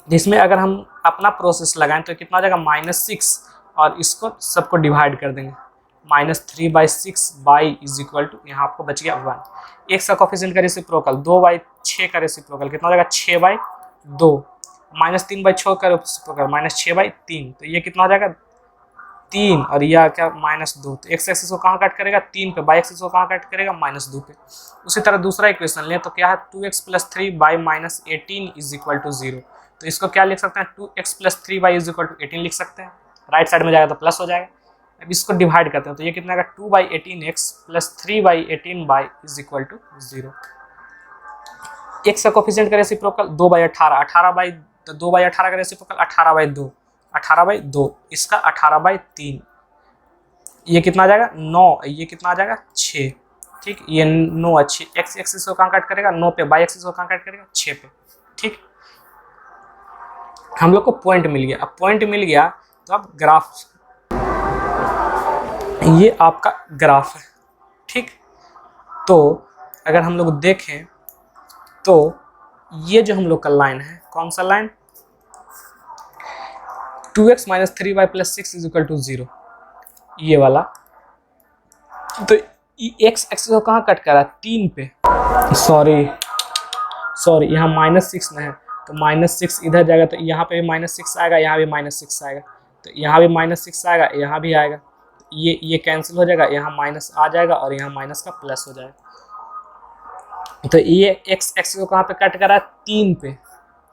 जिसमें अगर हम अपना प्रोसेस लगाएं तो कितना हो जाएगा, -6, और इसको सबको डिवाइड कर देंगे। -3/6y = यहाँ आपको बच गया 1। एक सा कोफिशिएंट का रेसिप्रोकल 2/6 का रेसिप्रोकल कितना हो जाएगा, 6/2। -3/6 का रेसिप्रोकल -6/3, तो ये कितना हो जाएगा, 3, और यह क्या, -2। तो एक्स एक्सिस को कहाँ कट करेगा, 3 पे, बाई एक्सिस को कहाँ कट करेगा, -2 पे। उसी तरह दूसरा इक्वेशन लें तो क्या है, 2x + 3y - 18 = 0। तो इसको क्या लिख सकते हैं, 2x + 3y = 18 लिख सकते हैं। राइट साइड में जाएगा तो प्लस हो जाएगा। अब इसको डिवाइड करते हैं तो ये कितना आएगा, 2/18x + 3/18y = 0। x का कोफिशिएंट का रेसिप्रोकल 2/18, 2/18 का रेसिप्रोकल 18/2, 18/2, इसका 18/3। ये कितना आ जाएगा, 9, ये कितना आ जाएगा, 6, ठीक। ये 9 अच्छी, एक्स एक्सिस को कहाँ कट करेगा, 9 पे, बाई एक्सिस को कहाँ कट करेगा, 6 पे, ठीक। हम लोग को पॉइंट मिल गया। अब पॉइंट मिल गया तो अब ग्राफ, ये आपका ग्राफ है, ठीक। तो अगर हम लोग देखें तो ये जो हम लोग का लाइन है, कौन सा लाइन, 2x - 3y + 6 = 0, ये वाला। तो x एक्सिस को कहाँ कट करा, 3 पे, सॉरी यहाँ -6 में है, तो -6 इधर जाएगा, तो यहाँ पे भी -6 आएगा, यहाँ भी -6 आएगा, तो यहाँ भी -6 आएगा, यहाँ भी आएगा। ये कैंसिल हो जाएगा, यहाँ माइनस आ जाएगा और यहाँ माइनस का प्लस हो जाएगा। तो ये एक्स एक्सिस को कहाँ पे कट करा है, 3 पे,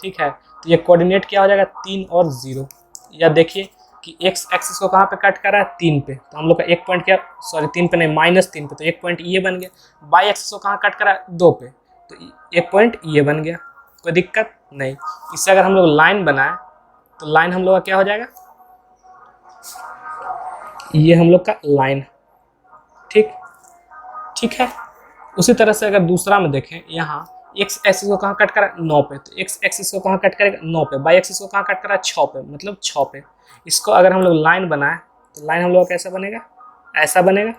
ठीक है। तो ये कोऑर्डिनेट क्या हो जाएगा, 3 और 0। या देखिए कि एक्स एक्सिस को कहाँ पे कट करा है, 3 पे, तो हम लोग का एक पॉइंट क्या, सॉरी 3 पे नहीं, -3 पे, तो एक पॉइंट ये बन गया। बाई एक्सिस को कहाँ कट करा है, 2 पे, तो एक पॉइंट ये बन गया, कोई दिक्कत नहीं। इससे अगर हम लोग लाइन बनाए तो लाइन हम लोग का क्या हो जाएगा, ये हम लोग का लाइन, ठीक है। उसी तरह से अगर दूसरा में देखें, यहाँ एक्स एक्सिस को कहाँ कट करा, 9 पे, तो एक्स एक्सिस को कहाँ कट करेगा, 9 पे। बाई एक्सिस को कहाँ कट करा, 6 पे, मतलब 6 पे। इसको अगर हम लोग लाइन बनाए तो लाइन हम लोग कैसा बनेगा, ऐसा बनेगा,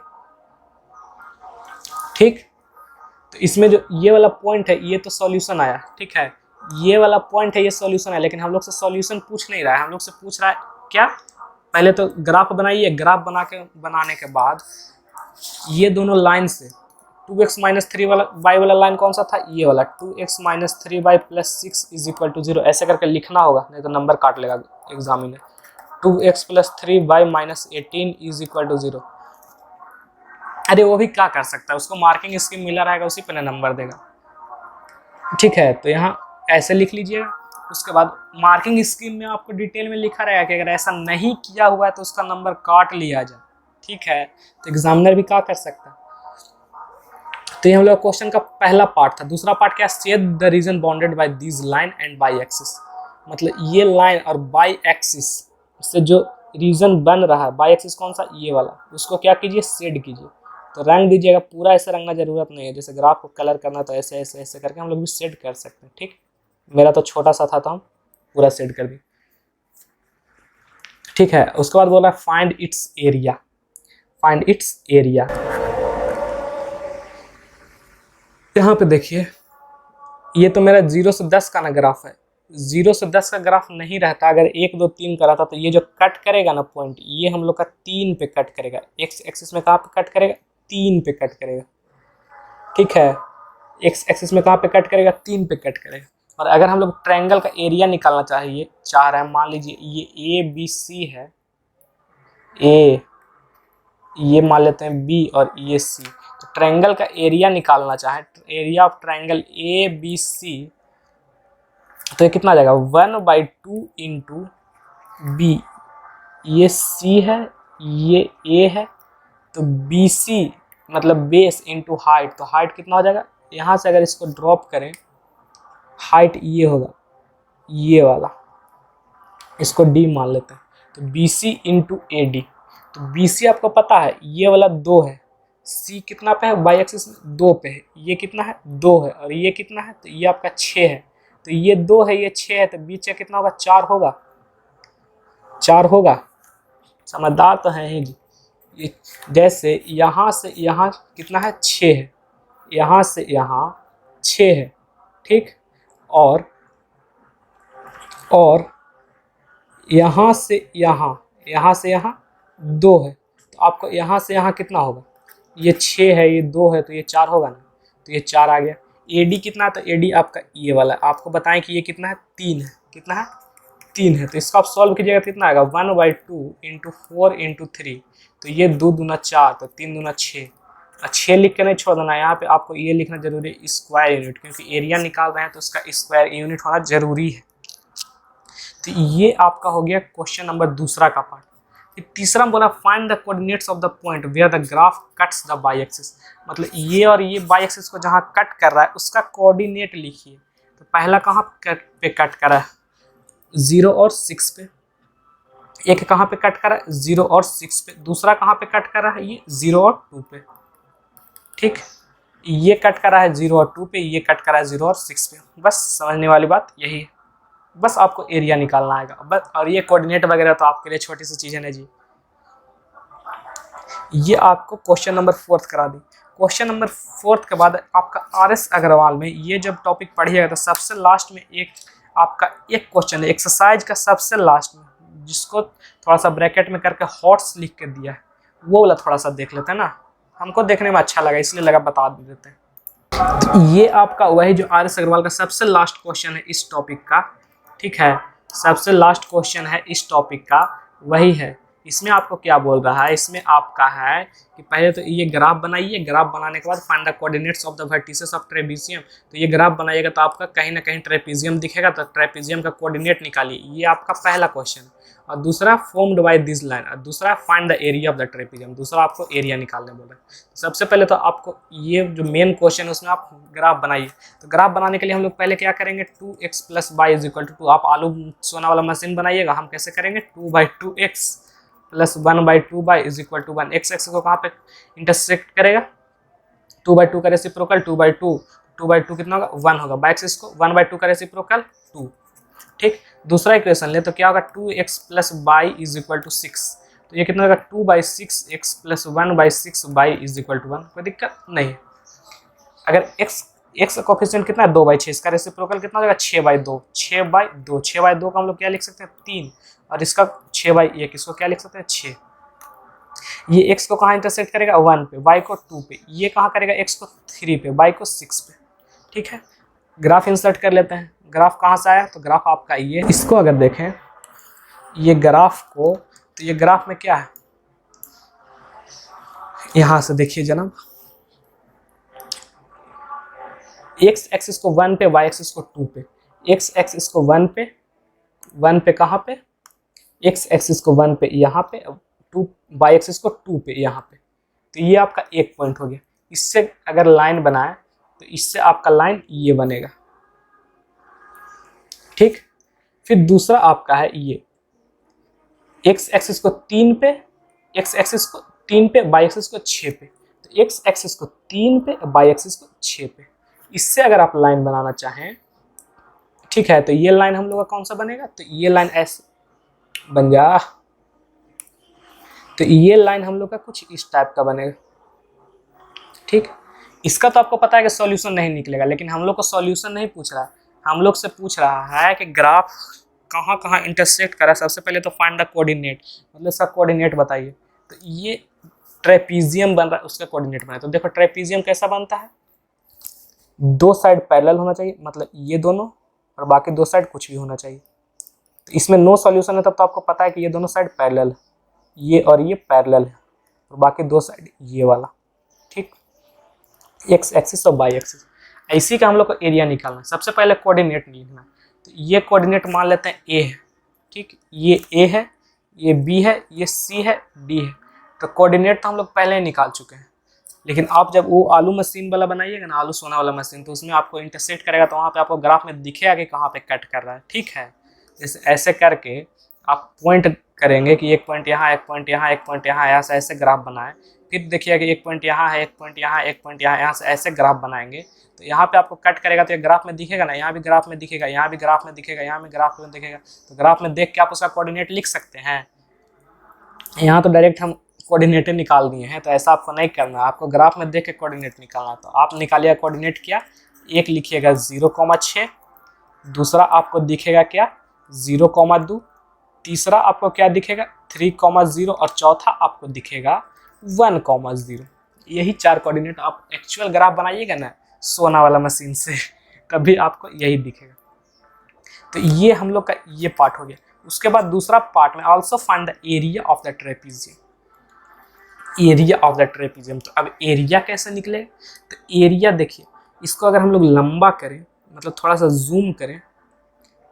ठीक। तो इसमें जो ये वाला पॉइंट है ये तो सॉल्यूशन आया, ठीक है, ये वाला पॉइंट है ये सॉल्यूशन है, लेकिन हम लोग से सॉल्यूशन पूछ नहीं रहा है, हम लोग से पूछ रहा है क्या, पहले तो ग्राफ बनाइए, ग्राफ बनाने के बाद ये दोनों लाइन से 2x - 3 वाला लाइन कौन सा था, ये वाला, 2x - 3y + 6 = 0, ऐसे करके लिखना होगा, नहीं तो नंबर काट लेगा एग्जामिनर। 2x + 3y - 18 = 0। अरे वो भी क्या कर सकता है, उसको मार्किंग स्कीम मिला रहेगा, उसी पे नंबर देगा, ठीक है। तो यहाँ ऐसे लिख लीजिएगा। उसके बाद मार्किंग स्कीम में आपको डिटेल में लिखा रहेगा कि अगर ऐसा नहीं किया हुआ है तो उसका नंबर काट लिया जाए, ठीक है। तो एग्जामिनर भी क्या कर सकता है। तो ये हम लोग क्वेश्चन का पहला पार्ट था। दूसरा पार्ट क्या, shade the region bounded by this line and y axis, मतलब ये लाइन और बाई एक्सिस से जो रीजन बन रहा है, बाई एक्सिस कौन सा, ये वाला, उसको क्या कीजिए, शेड कीजिए। तो रंग दीजिएगा, पूरा ऐसे रंगना जरूरत नहीं है, जैसे ग्राफ को कलर करना तो ऐसे ऐसे ऐसे करके हम लोग भी शेड कर सकते हैं, ठीक। मेरा तो छोटा सा था तो हम पूरा शेड कर दी, ठीक है। उसके बाद बोला find its area, find its area. यहाँ पे देखिए ये तो मेरा 0 से 10 का ना ग्राफ है, 0 से 10 का ग्राफ नहीं रहता, अगर 1 2 3 का रहता तो ये जो कट करेगा ना पॉइंट, ये हम लोग का 3 पे कट करेगा, एक्स एक्सिस में कहाँ पे कट करेगा, 3 पे कट करेगा, ठीक है। एक्स एक्सिस में कहाँ पे कट करेगा, 3 पे कट करेगा। और अगर हम लोग ट्रायंगल का एरिया निकालना चाहिए, 4 है, मान लीजिए ये ABC है, ए, ये मान लेते हैं B और ये C। तो ट्रायंगल का एरिया निकालना चाहे, एरिया ऑफ ट्रायंगल ABC, तो ये कितना आ जाएगा, 1/2 इंटू B, ये C है, ये A है, तो BC मतलब बेस इंटू हाइट, तो हाइट कितना हो जाएगा, यहाँ से अगर इसको ड्रॉप करें, हाइट ये होगा, ये वाला, इसको D मान लेते हैं, तो BC इंटू AD। तो BC आपको पता है ये वाला 2 है, C कितना पे है, बाई एक्सिस में 2 पे है, ये कितना है, 2 है, और ये कितना है, तो ये आपका 6 है, तो ये 2 है, ये 6 है, तो बीच में कितना होगा, 4 होगा, 4 होगा, समझदार तो है ही जी। ये जैसे यहाँ से यहाँ कितना है, 6 है, यहाँ से यहाँ 6 है, ठीक, और यहाँ से यहाँ, यहाँ से यहाँ 2 है, तो आपको यहाँ से यहाँ कितना होगा, ये 6 है, ये 2 है, तो ये 4 होगा ना, तो ये 4 आ गया। AD कितना है, तो AD आपका ये वाला, आपको बताएं कि ये कितना है, 3 है, कितना है, 3 है। तो इसको आप सॉल्व कीजिएगा, कितना आएगा, 1/2 इंटू 4 इंटू 3, तो ये 2 दूना 4, तो 3 दूना 6, 6 लिख के नहीं छोड़ देना, यहाँ पे आपको ये लिखना जरूरी है, स्क्वायर यूनिट, क्योंकि एरिया निकाल रहे हैं तो उसका स्क्वायर यूनिट होना जरूरी है। तो ये आपका हो गया क्वेश्चन नंबर दूसरा का पार्ट। तीसरा बोला find the coordinates of the point where the graph cuts the y axis, मतलब ये और ये बाई एक्सिस को जहाँ कट कर रहा है उसका कोऑर्डिनेट लिखिए। तो पहला कहाँ पे कट कर रहा है, 0 और 6 पे, एक कहाँ पे कट कर रहा है, 0 और 6 पे, दूसरा कहाँ पे कट कर रहा है, ये 0 और 2 पे, ठीक, ये कट कर रहा है 0 और 2 पे, ये कट कर रहा है 0 और 6 पे। बस समझने वाली बात यही है, बस आपको एरिया निकालना आएगा बस, और ये कोऑर्डिनेट वगैरह तो आपके लिए छोटी सी चीज़ें हैं जी। ये आपको क्वेश्चन नंबर 4 करा दी। क्वेश्चन नंबर 4 के बाद आपका RS अग्रवाल में ये जब टॉपिक पढ़िएगा तो सबसे लास्ट में एक आपका एक क्वेश्चन है एक्सरसाइज का सबसे लास्ट में, जिसको थोड़ा सा ब्रैकेट में करके हॉट्स लिख के दिया है, वो वाला थोड़ा सा देख लेते हैं ना, हमको देखने में अच्छा लगा इसलिए लगा बता देते हैं। तो ये आपका वही जो RS अग्रवाल का सबसे लास्ट क्वेश्चन है इस टॉपिक का, ठीक है, सबसे लास्ट क्वेश्चन है इस टॉपिक का, वही है इसमें आपको क्या बोल रहा है, इसमें आपका है कि पहले तो ये ग्राफ बनाइए, ग्राफ बनाने के बाद find the coordinates of the vertices of trapezium. तो ये ग्राफ बनाइएगा तो आपका कहीं ना कहीं ट्रेपीजियम दिखेगा, तो ट्रेपीजियम का कोऑर्डिनेट निकालिए, ये आपका पहला क्वेश्चन। और दूसरा फॉर्म्ड बाय दिस लाइन, और दूसरा find the area of the trapezium, दूसरा आपको एरिया निकालने बोला है। सबसे पहले तो आपको ये जो मेन क्वेश्चन है उसमें आप ग्राफ बनाइए। तो ग्राफ बनाने के लिए हम लोग पहले क्या करेंगे, 2x plus y is equal to 2। आप आलू सोना वाला मशीन बनाइएगा, हम कैसे करेंगे, 2/2x plus 1/2y is equal to 1। X x को कहाँ पे इंटरसेक्ट करेगा, 2/2 का रेसिप्रोकल 2/2, 2/2 कितना होगा 1 होगा, बाई एक्सिस को 1/2 का रेसिप्रोकल 2। ठीक, दूसरा इक्वेशन ले तो क्या होगा, 2x plus y is equal to 6। तो ये कितना होगा, 2/6x plus 1/6y is equal to 1। कोई दिक्कत नहीं। अगर x का कोफिशिएंट कितना है, 2/6, इसका रेसिप्रोकल कितना हो जाएगा, 6/2, 6/2, 6/2 का हम लोग क्या लिख सकते हैं, 3, और इसका 6/1, इसको क्या लिख सकते हैं, 6। ये x को कहाँ इंटरसेक्ट करेगा, 1 पे, y को 2 पे, ये कहाँ करेगा, x को 3 पे, y को 6 पे। ठीक है, ग्राफ इंसर्ट कर लेते हैं। ग्राफ कहाँ से आया, तो ग्राफ आपका ये, इसको अगर देखें ये ग्राफ को, तो ये ग्राफ में क्या है, यहां से देखिए जनाब, x एक्सिस को 1 पे, y एक्सिस को 2 पे, x एक्सिस को 1 पे कहाँ पे, x एक्सिस को 1 पे यहाँ पे, 2 y एक्सिस को 2 पे यहाँ पे। तो ये आपका एक पॉइंट हो गया। इससे अगर लाइन बनाए तो इससे आपका लाइन ये बनेगा। ठीक, फिर दूसरा आपका है ये, x एक्सिस को 3 पे, x एक्सिस को 3 पे, y एक्सिस को 6 पे। तो x एक्सिस को 3 पे, y एक्सिस को 6 पे। इससे अगर आप लाइन बनाना चाहें, ठीक है, तो ये लाइन हम लोग का कौन सा बनेगा, तो ये लाइन ऐसे बन जा, तो ये लाइन हम लोग का कुछ इस टाइप का बनेगा। ठीक, इसका तो आपको पता है कि सॉल्यूशन नहीं निकलेगा, लेकिन हम लोग को सॉल्यूशन नहीं पूछ रहा है, हम लोग से पूछ रहा है कि ग्राफ कहाँ कहाँ इंटरसेक्ट करा। सबसे पहले तो फाइंड द कोऑर्डिनेट, मतलब इसका कोऑर्डिनेट बताइए। तो ये ट्रेपीजियम बन रहा है, उसका कोऑर्डिनेट बनाए। तो देखो ट्रेपीजियम कैसा बनता है, दो साइड पैरेलल होना चाहिए, मतलब ये दोनों, और बाकी दो साइड कुछ भी होना चाहिए। तो इसमें नो सॉल्यूशन है, तब तो आपको पता है कि ये दोनों साइड पैरेलल है, ये और ये पैरेलल है, और बाकी दो साइड ये वाला। ठीक, एक्स एक्सिस और वाई एक्सिस। इसी का हम लोग को एरिया निकालना है। सबसे पहले कोऑर्डिनेट लिखना है। तो ये कोऑर्डिनेट मान लेते हैं ए है। ठीक, ये ए है, ये बी है, ये सी है, डी है। तो कोऑर्डिनेट तो हम लोग पहले ही निकाल चुके हैं, लेकिन आप जब वो आलू मशीन वाला बनाइएगा ना, आलू सोना वाला मशीन, तो उसमें आपको इंटरसेक्ट करेगा, तो वहाँ पे आपको ग्राफ में दिखेगा कि कहाँ पे कट कर रहा है। ठीक है, जैसे ऐसे करके आप पॉइंट करेंगे कि एक पॉइंट यहाँ, एक पॉइंट यहाँ, एक पॉइंट यहाँ, से ऐसे ग्राफ बनाए। फिर देखिए कि एक पॉइंट यहाँ है, एक पॉइंट यहाँ, एक पॉइंट यहाँ से ऐसे ग्राफ बनाएंगे। तो यहाँ पे आपको कट करेगा तो ये ग्राफ में दिखेगा ना, यहाँ भी ग्राफ में दिखेगा, यहाँ भी ग्राफ में दिखेगा, यहाँ भी ग्राफ में दिखेगा। तो ग्राफ में देख के आप उसका कोऑर्डिनेट लिख सकते हैं। यहाँ तो डायरेक्ट हम कोऑर्डिनेट निकाल दिए हैं, तो ऐसा आपको नहीं करना, आपको ग्राफ में देख के कोऑर्डिनेट निकालना। तो आप निकालिएगा कोऑर्डिनेट क्या, एक लिखिएगा 0,6, दूसरा आपको दिखेगा क्या 0,2, तीसरा आपको क्या दिखेगा 3,0, और चौथा आपको दिखेगा 1,0। यही चार कोऑर्डिनेट आप एक्चुअल ग्राफ बनाइएगा ना सोना वाला मशीन से, तभी आपको यही दिखेगा। तो ये हम लोग का ये पार्ट हो गया। उसके बाद दूसरा पार्ट में also find the area of the trapezium. Area of the trapezium, तो अब एरिया कैसे निकले, तो एरिया देखिए, इसको अगर हम लोग लंबा करें, मतलब थोड़ा सा जूम करें,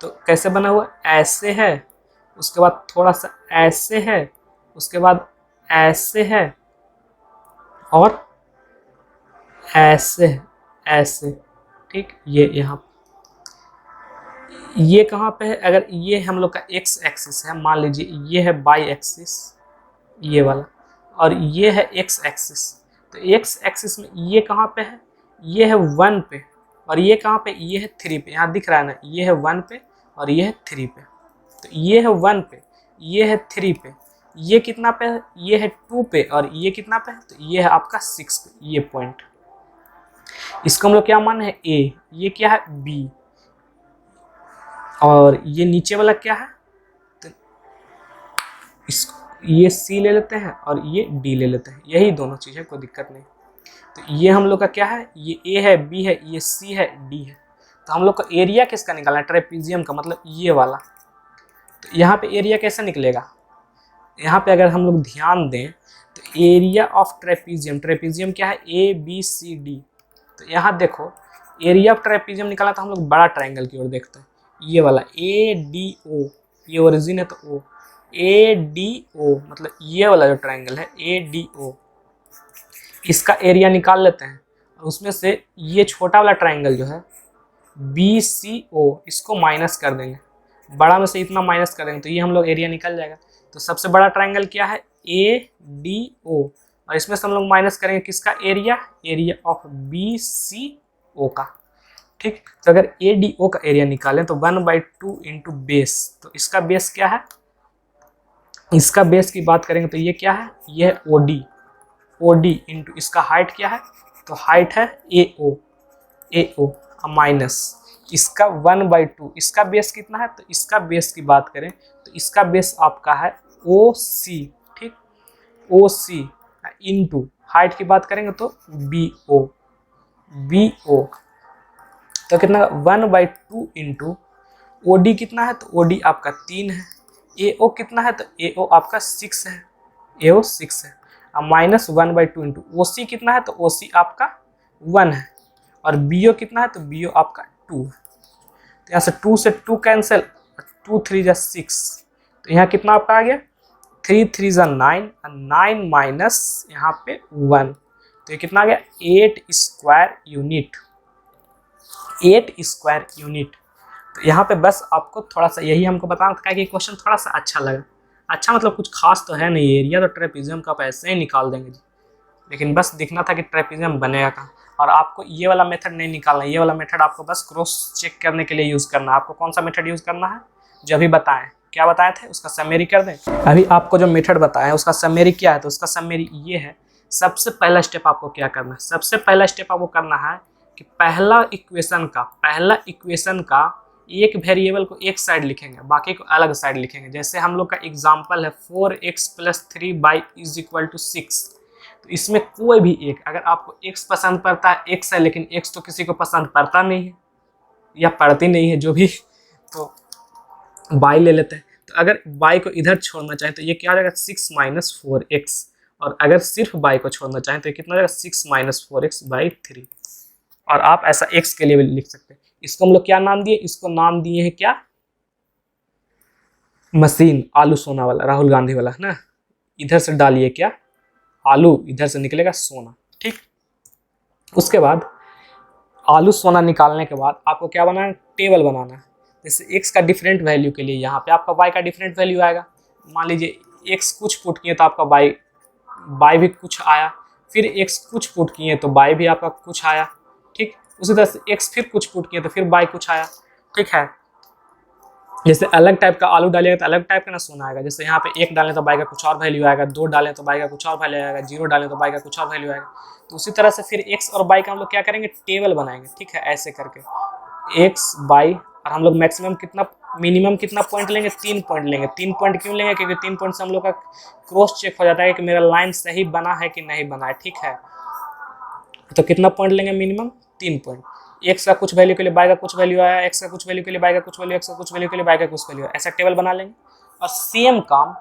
तो कैसे बना हुआ, ऐसे है, उसके बाद थोड़ा सा ऐसे है, उसके बाद ऐसे है, और ऐसे ऐसे। ठीक, ये यहाँ, ये कहाँ पे है, अगर ये हम लोग का एक्स एक्सिस है, मान लीजिए ये है वाई एक्सिस ये वाला, और ये है एक्स एक्सिस। तो एक्स एक्सिस में ये कहाँ पे है, ये है 1 पे, और ये कहाँ पे, ये है 3 पे। यहाँ दिख रहा है ना, ये है 1 पे और ये है 3 पे। तो ये है 1 पे, ये है 3 पे, ये कितना पे है, ये है 2 पे, और ये कितना पे है, तो ये है आपका 6 पे। ये पॉइंट, इसको हम लोग क्या मान है ए, ये क्या है बी, और ये नीचे वाला क्या है, तो इसको ये सी ले लेते हैं और ये डी ले लेते हैं। यही दोनों चीज़ है, कोई दिक्कत नहीं। तो ये हम लोग का क्या है, ये ए है, बी है, ये सी है, डी है। तो हम लोग का एरिया किसका निकालना है, ट्रेपीजियम का, मतलब ये वाला। तो यहाँ पे एरिया कैसे निकलेगा, यहाँ पे अगर हम लोग ध्यान दें तो एरिया ऑफ ट्रेपीजियम, ट्रेपीजियम क्या है ABCD, तो यहाँ देखो एरिया ऑफ ट्रेपीजियम निकाला तो हम लोग बड़ा ट्रायंगल की ओर देखते हैं, ये वाला ADO, ये ओरिजिन है तो O, ADO मतलब ये वाला जो ट्रायंगल है ADO, इसका एरिया निकाल लेते हैं और उसमें से ये छोटा वाला ट्रायंगल जो है BCO इसको माइनस कर देंगे, बड़ा में से इतना माइनस कर देंगे तो ये हम लोग एरिया निकल जाएगा। तो सबसे बड़ा ट्रायंगल क्या है ADO, और इसमें से हम लोग माइनस करेंगे किसका एरिया, एरिया ऑफ BCO का। ठीक, तो अगर ADO का एरिया निकालें तो 1/2 इंटू बेस, तो इसका बेस क्या है, इसका बेस की बात करेंगे तो ये क्या है, ये है OD इंटू इसका हाइट क्या है, तो हाइट है AO माइनस इसका 1/2, इसका बेस कितना है, तो इसका बेस की बात करें तो इसका बेस आपका है OC, ठीक, OC इंटू हाइट की बात करेंगे तो BO, तो कितना 1/2 इंटू OD कितना है, तो OD आपका 3 है, AO कितना है, तो AO आपका 6 है, AO 6 है, और माइनस 1/2 इंटू OC कितना है, तो OC आपका 1 है, और BO कितना है, तो BO आपका 2 है। तो यहाँ से 2 से 2 कैंसिल, 2 3 जा 6, तो यहाँ कितना आपका आ गया 3 3 जा 9, 9 माइनस यहाँ पे 1, तो ये कितना आ गया 8 स्क्वायर यूनिट, 8 स्क्वायर यूनिट। तो यहाँ पे बस आपको थोड़ा सा यही हमको बताना था कि क्वेश्चन थोड़ा सा अच्छा लगा, अच्छा मतलब कुछ खास तो है नहीं, एरिया तो ट्रेपीजियम का आप ऐसे ही निकाल देंगे जी, लेकिन बस दिखना था कि ट्रेपीजियम बनेगा कहाँ, और आपको ये वाला मेथड नहीं निकालना, ये वाला मेथड आपको बस क्रॉस चेक करने के लिए यूज़ करना है। आपको कौन सा मेथड यूज़ करना है, जो अभी बताएं, क्या बताए थे उसका समरी कर दें। अभी आपको जो मेथड बताया उसका समरी क्या है, तो उसका समरी ये है, सबसे पहला स्टेप आपको क्या करना है, सबसे पहला स्टेप आपको करना है कि पहला इक्वेशन का एक वेरिएबल को एक साइड लिखेंगे, बाकी को अलग साइड लिखेंगे। जैसे हम लोग का एग्जांपल है 4x + 3y = 6, तो इसमें कोई भी एक, अगर आपको x पसंद पड़ता है x है, लेकिन x तो किसी को पसंद पड़ता नहीं है या पड़ती नहीं है जो भी, तो y ले लेते हैं। तो अगर y को इधर छोड़ना चाहें तो ये क्या हो जाएगा 6 - 4x, और अगर सिर्फ y को छोड़ना चाहें तो ये कितना हो जाएगा 6 - 4x/3, और आप ऐसा x के लिए भी लिख सकते हैं। इसको हम लोग क्या नाम दिए, इसको नाम दिए हैं क्या, मशीन, आलू सोना वाला, राहुल गांधी वाला है ना, इधर से डालिए क्या आलू, इधर से निकलेगा सोना, ठीक। उसके बाद आलू सोना निकालने के बाद आपको क्या बनाना है, टेबल बनाना है। जैसे x का डिफरेंट वैल्यू के लिए यहाँ पे आपका y का डिफरेंट वैल्यू आएगा, मान लीजिए x कुछ पुट किए तो आपका y भी कुछ आया, फिर x कुछ पुट किए तो y भी आपका कुछ आया, ठीक। उसी तरह से x फिर कुछ पुट किए तो फिर y कुछ आया, ठीक है। जैसे अलग टाइप का आलू डालिएगा तो अलग टाइप का ना सोना आएगा, जैसे यहाँ पे 1 डालें तो y का कुछ और वैल्यू आएगा, 2 डालें तो y का कुछ और वैल्यू आएगा, 0 डालें तो y का कुछ और वैल्यू आएगा। तो उसी तरह से फिर x और y का हम लोग क्या करेंगे, टेबल बनाएंगे, ठीक है। ऐसे करके x y, और हम लोग मैक्सिमम कितना, मिनिमम कितना पॉइंट लेंगे, 3 पॉइंट लेंगे। 3 पॉइंट क्यों लेंगे, क्योंकि 3 पॉइंट से हम लोग का क्रॉस चेक हो जाता है कि मेरा लाइन सही बना है कि नहीं बना है, ठीक है। तो कितना पॉइंट लेंगे, मिनिमम 3 पॉइंट। x का कुछ वैल्यू के लिए y का कुछ वैल्यू आया, x का कुछ वैल्यू के लिए y का कुछ वैल्यू, x का कुछ वैल्यू के लिए y का कुछ वैल्यू, ऐसा टेबल बना लेंगे। और सेम काम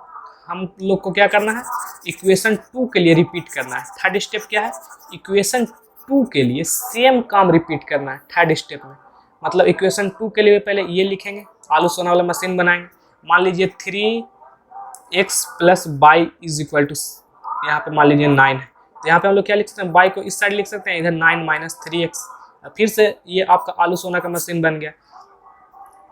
हम लोग को क्या करना है, इक्वेशन 2 के लिए रिपीट करना है। थर्ड स्टेप क्या है, इक्वेशन 2 के लिए सेम काम रिपीट करना है थर्ड स्टेप में। मतलब इक्वेशन 2 के लिए पहले ये लिखेंगे, आलू सोना वाला मशीन बनाएंगे। मान लीजिए 3x + y = यहाँ पे मान लीजिए 9 है, तो यहाँ पे हम लोग क्या लिख सकते हैं, y को इस साइड लिख सकते हैं, इधर 9 - 3x। फिर से ये आपका आलू सोना का मशीन बन गया।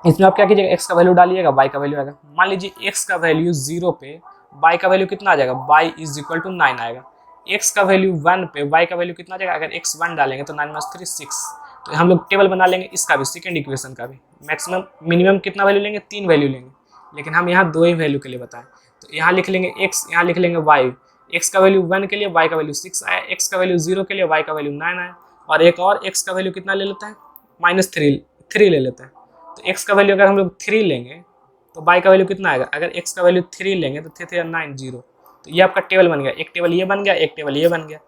इसमें आप क्या कीजिएगा, x का वैल्यू डालिएगा, y का वैल्यू आएगा। मान लीजिए x का वैल्यू 0 पे, y का वैल्यू कितना आ जाएगा, y = 9 आएगा। x का वैल्यू 1 पे, y का वैल्यू कितना आ जाएगा, अगर x 1 डालेंगे तो 9 - 3 6। तो हम लोग टेबल बना लेंगे इसका भी, सेकेंड इक्वेशन का भी। मैक्सिमम मिनिमम कितना वैल्यू लेंगे, 3 वैल्यू लेंगे, लेकिन हम यहाँ 2 ही वैल्यू के लिए बताएं। तो यहाँ लिख लेंगे x, यहाँ लिख लेंगे y। x का वैल्यू 1 के लिए, y का वैल्यू 6 आया, x का वैल्यू 0 के लिए, y का वैल्यू 9 आया, और एक और x का वैल्यू कितना ले लेता है, -3 ले लेता है। तो x का वैल्यू अगर हम लोग 3 लेंगे तो y का वैल्यू कितना आएगा, अगर x का वैल्यू 3 लेंगे तो 3 3 9 0। तो ये आपका टेबल बन गया, एक टेबल ये बन गया, एक टेबल ये बन गया।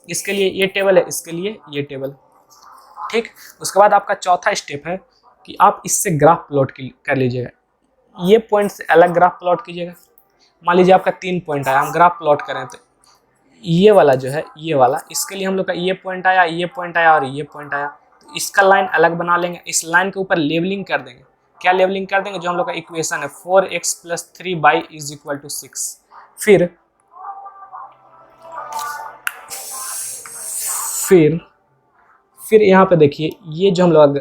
इसके लिए ये टेबल है, इसके लिए ये टेबल, ठीक। उसके बाद आपका चौथा स्टेप है कि आप इससे ग्राफ प्लॉट कर लीजिएगा, ये पॉइंट से अलग ग्राफ प्लॉट कीजिएगा। मान लीजिए आपका 3 पॉइंट आया, हम ग्राफ प्लॉट करें तो ये वाला जो है, ये वाला, इसके लिए हम लोग का ये पॉइंट आया, ये पॉइंट आया और ये पॉइंट आया, तो इसका लाइन अलग बना लेंगे। इस लाइन के ऊपर लेवलिंग कर देंगे। क्या लेवलिंग कर देंगे? जो हम लोग का इक्वेशन है 4x + 3y = 6। फिर यहाँ पे देखिए, ये जो हम लोग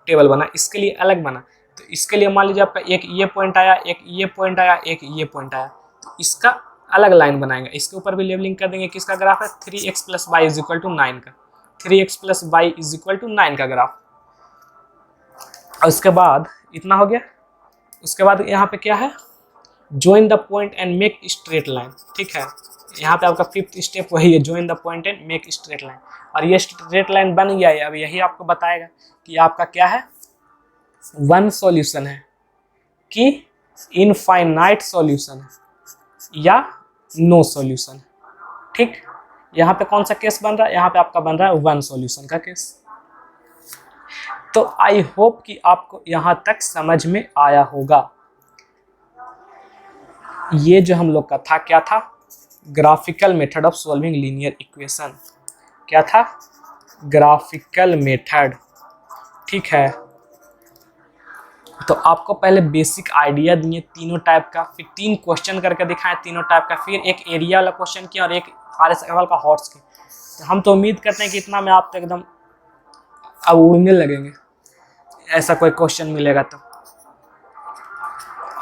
टेबल बना इसके लिए अलग बना, तो इसके लिए मान लीजिए आपका एक ये पॉइंट आया, एक ये पॉइंट आया, एक ये पॉइंट आया, तो इसका अलग लाइन बनाएंगे। इसके ऊपर भी लेवलिंग कर देंगे। किसका ग्राफ है? 3x + y = 9 का, 3x + y = 9 का ग्राफ। और उसके बाद इतना हो गया। उसके बाद यहाँ पे क्या है? Join the point and make straight line. ठीक है, यहाँ पे आपका 5th स्टेप वही है, join the point and make straight line. और ये स्ट्रेट लाइन बन गया है। अब यही आपको बताएगा कि आपका क्या है, वन सॉल्यूशन है कि इनफाइनाइट सॉल्यूशन है या नो सॉल्यूशन। ठीक, यहाँ पे कौन सा केस बन रहा है? यहाँ पे आपका बन रहा है वन सॉल्यूशन का केस। तो आई होप कि आपको यहाँ तक समझ में आया होगा। ये जो हम लोग का था, क्या था? Graphical method of solving linear equation. क्या था? Graphical method. ठीक है, तो आपको पहले बेसिक आइडिया दिए तीनों टाइप का, फिर 3 क्वेश्चन करके दिखाए तीनों टाइप का, फिर एक एरिया वाला क्वेश्चन किया और एक RS अग्रवाल का हॉट्स की। तो हम तो उम्मीद करते हैं कि इतना में आप तो एकदम अब उड़ने लगेंगे, ऐसा कोई क्वेश्चन मिलेगा तो।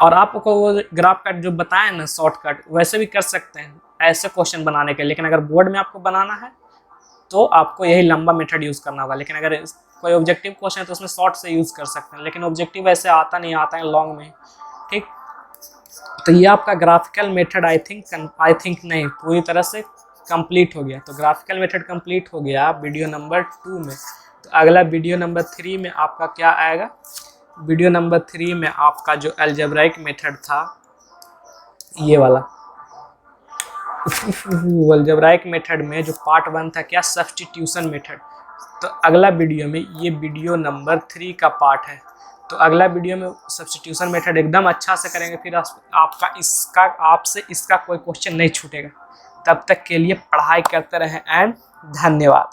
और आपको वो ग्राफ कट जो बताया ना, शॉर्टकट, वैसे भी कर सकते हैं ऐसे क्वेश्चन बनाने के। लेकिन अगर बोर्ड में आपको बनाना है तो आपको यही लंबा मेथड यूज़ करना होगा। लेकिन अगर कोई ऑब्जेक्टिव क्वेश्चन है तो उसमें शॉर्ट से यूज़ कर सकते हैं। लेकिन ऑब्जेक्टिव ऐसे आता नहीं, आता है लॉन्ग में। ठीक, तो ये आपका ग्राफिकल मेथड आई थिंक नहीं, पूरी तरह से कंप्लीट हो गया। तो ग्राफिकल मेथड कंप्लीट हो गया वीडियो नंबर 2 में। तो अगला वीडियो नंबर 3 में आपका क्या आएगा? वीडियो नंबर 3 में आपका जो अलजेब्राइक मेथड था, ये वाला अलजेब्राइक मेथड में जो पार्ट 1 था, क्या? Substitution method. तो अगला वीडियो में, ये वीडियो नंबर 3 का पार्ट है, तो अगला वीडियो में सब्स्टिट्यूशन मेथड एकदम अच्छा से करेंगे। फिर आपसे इसका कोई क्वेश्चन नहीं छूटेगा। तब तक के लिए पढ़ाई करते रहें एंड धन्यवाद।